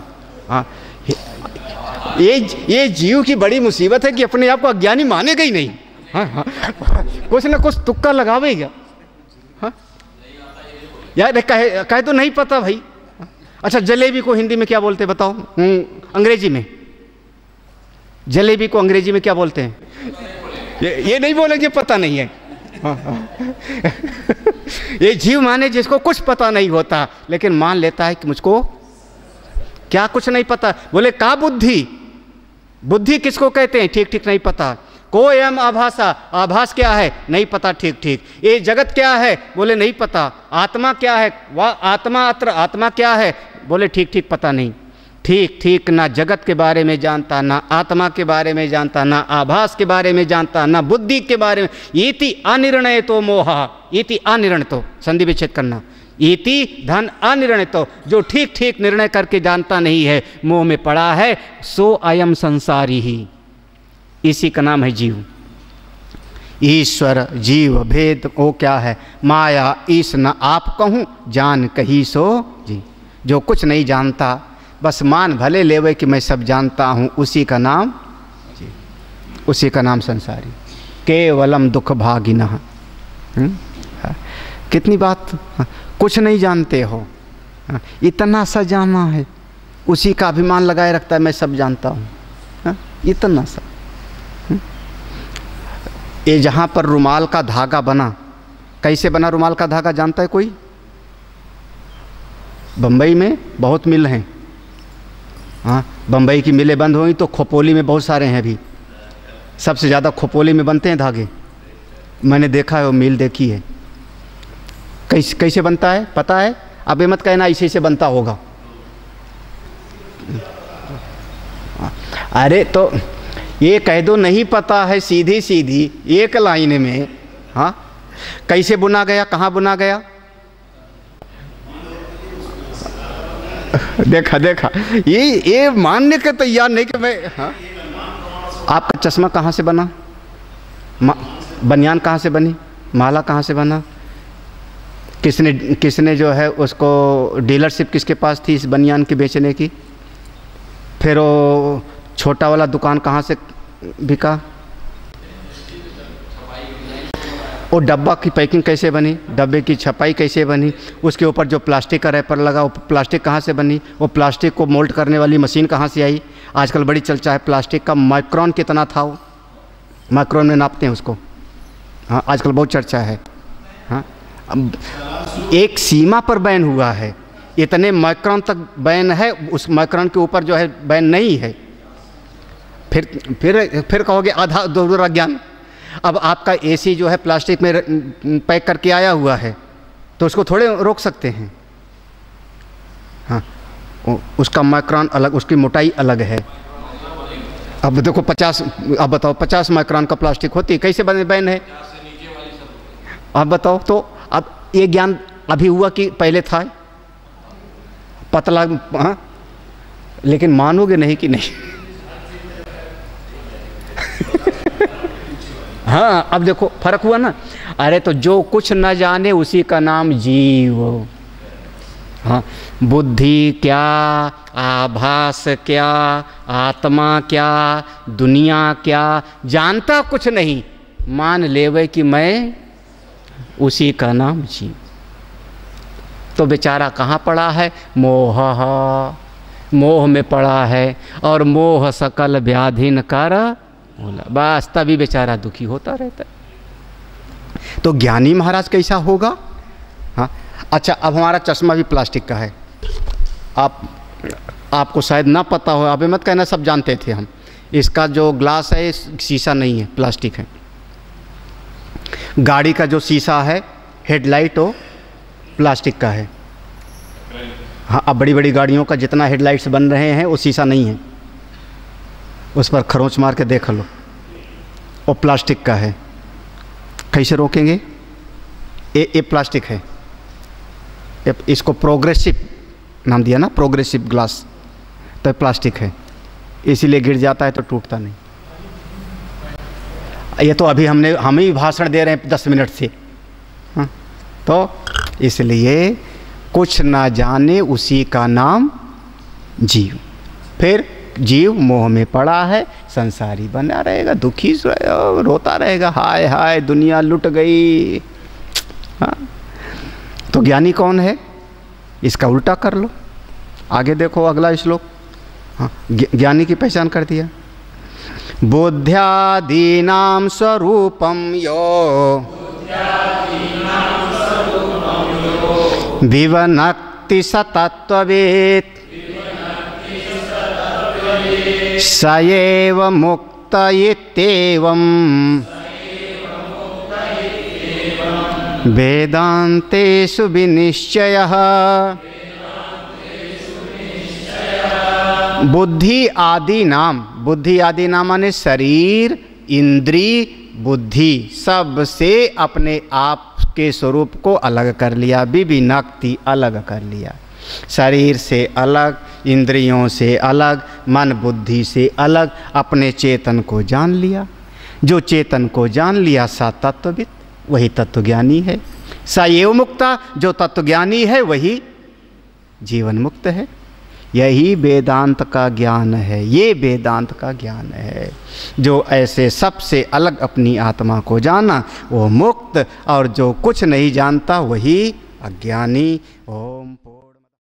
B: हाँ, ये जीव की बड़ी मुसीबत है कि अपने आप को अज्ञानी मानेगा ही नहीं। हाँ हाँ, कुछ ना कुछ तुक्का लगावेगा। हाँ यार, कहे तो नहीं पता भाई। अच्छा, जलेबी को हिंदी में क्या बोलते बताओ? अंग्रेजी में जलेबी को अंग्रेजी में क्या बोलते हैं? ये नहीं बोलेंगे पता नहीं है। ये जीव माने जिसको कुछ पता नहीं होता, लेकिन मान लेता है कि मुझको क्या कुछ नहीं पता। बोले का बुद्धि, बुद्धि किसको कहते हैं? ठीक ठीक नहीं पता। कोयम आभासा, आभास क्या है? नहीं पता ठीक ठीक। ये जगत क्या है? बोले नहीं पता। आत्मा क्या है? वह आत्मा, अत्र आत्मा क्या है? बोले ठीक ठीक पता नहीं। ठीक ठीक ना जगत के बारे में जानता, ना आत्मा के बारे में जानता, ना आभास के बारे में जानता, ना बुद्धि के बारे में। इति अनिर्णय तो मोहा, इति अनिर्णय तो संधि विच्छेद करना। इति धन अनिर्णय तो, जो ठीक ठीक निर्णय करके जानता नहीं है, मोह में पड़ा है, सो अयम संसारी ही। इसी का नाम है जीव। ईश्वर जीव भेद वो क्या है? माया ईश न आप कहूँ, जान कही सो जी। जो कुछ नहीं जानता, बस मान भले लेवे कि मैं सब जानता हूँ, उसी का नाम जी, उसी का नाम संसारी। केवलम दुख भागिनः। कितनी बात, कुछ नहीं जानते हो, इतना सा जाना है, उसी का अभिमान लगाए रखता है मैं सब जानता हूँ, इतना सा। ये जहाँ पर रुमाल का धागा बना, कैसे बना रुमाल का धागा जानता है कोई? बम्बई में बहुत मिल हैं। हाँ, बम्बई की मिलें बंद हुई तो खोपोली में बहुत सारे हैं अभी। सबसे ज़्यादा खोपोली में बनते हैं धागे। मैंने देखा है, वो मिल देखी है। कैसे कैसे बनता है पता है? अब ये मत कहना इसी से बनता होगा। अरे तो ये कह दो नहीं पता है, सीधी सीधी एक लाइन में। हाँ, कैसे बुना गया, कहाँ बुना गया? देखा देखा, ये मानने के तैयार नहीं कि मैं। हाँ, आपका चश्मा कहाँ से बना? बनियान कहाँ से बनी? माला कहाँ से बना? किसने जो है उसको डीलरशिप किसके पास थी इस बनियान के बेचने की? फिर वो छोटा वाला दुकान कहाँ से बिका? वो डब्बा की पैकिंग कैसे बनी? डब्बे की छपाई कैसे बनी? उसके ऊपर जो प्लास्टिक का रैपर लगा वो प्लास्टिक कहाँ से बनी? वो प्लास्टिक को मोल्ड करने वाली मशीन कहाँ से आई? आजकल बड़ी चर्चा है प्लास्टिक का। माइक्रोन कितना था वो? माइक्रोन में नापते हैं उसको। हाँ, आजकल बहुत चर्चा है। हाँ, अब एक सीमा पर बैन हुआ है, इतने माइक्रोन तक बैन है, उस माइक्रोन के ऊपर जो है बैन नहीं है। फिर कहोगे आधा अधूरा ज्ञान। अब आपका एसी जो है प्लास्टिक में पैक करके आया हुआ है तो उसको थोड़े रोक सकते हैं। हाँ, उसका माइक्रोन अलग, उसकी मोटाई अलग है। अब देखो 50, अब बताओ 50 माइक्रोन का प्लास्टिक होती है, कैसे बैन है? अब बताओ तो। अब ये ज्ञान अभी हुआ कि पहले था? पतला। हाँ, लेकिन मानोगे नहीं कि नहीं। हाँ, अब देखो फर्क हुआ ना। अरे तो जो कुछ न जाने उसी का नाम जीव। हाँ, बुद्धि क्या, आभास क्या, आत्मा क्या, दुनिया क्या, जानता कुछ नहीं, मान लेवे कि मैं, उसी का नाम जीव। तो बेचारा कहाँ पड़ा है? मोह, मोह में पड़ा है। और मोह सकल व्याधिन कर बोला, बस तभी बेचारा दुखी होता रहता है। तो ज्ञानी महाराज कैसा होगा? हाँ, अच्छा, अब हमारा चश्मा भी प्लास्टिक का है। आपको शायद ना पता हो, अभी मत कहना सब जानते थे हम। इसका जो ग्लास है शीशा नहीं है, प्लास्टिक है। गाड़ी का जो शीशा है, हेडलाइट, वो प्लास्टिक का है। हाँ, अब बड़ी बड़ी गाड़ियों का जितना हेडलाइट्स बन रहे हैं वो शीशा नहीं है। उस पर खरोंच मार के देख लो, वो प्लास्टिक का है। कैसे रोकेंगे? ये प्लास्टिक है। इसको प्रोग्रेसिव नाम दिया ना, प्रोग्रेसिव ग्लास, तो प्लास्टिक है, इसीलिए गिर जाता है तो टूटता नहीं। ये तो अभी हम ही भाषण दे रहे हैं 10 मिनट से। हाँ, तो इसलिए कुछ ना जाने उसी का नाम जीव। फिर जीव मोह में पड़ा है, संसारी बना रहेगा, दुखी रोता रहेगा, हाय हाय दुनिया लुट गई। हाँ, तो ज्ञानी कौन है? इसका उल्टा कर लो। आगे देखो अगला श्लोक। हाँ, ज्ञानी की पहचान कर दिया। बुद्ध्यादीनां स्वरूपं यो विवनक्ति स तत्त्ववेत् स एव मुक्त इत्येवं वेदान्तेषु विनिश्चयः। बुद्धि आदि नाम, बुद्धि आदि नाम माने शरीर, इंद्री, बुद्धि, सब से अपने आप के स्वरूप को अलग कर लिया। विविनक्ति, अलग कर लिया। शरीर से अलग, इंद्रियों से अलग, मन बुद्धि से अलग, अपने चेतन को जान लिया। जो चेतन को जान लिया सा तत्वविद, वही तत्वज्ञानी है। सा एव मुक्ता, जो तत्वज्ञानी है वही जीवन मुक्त है। यही वेदांत का ज्ञान है, ये वेदांत का ज्ञान है। जो ऐसे सबसे अलग अपनी आत्मा को जाना वो मुक्त, और जो कुछ नहीं जानता वही अज्ञानी। ओम।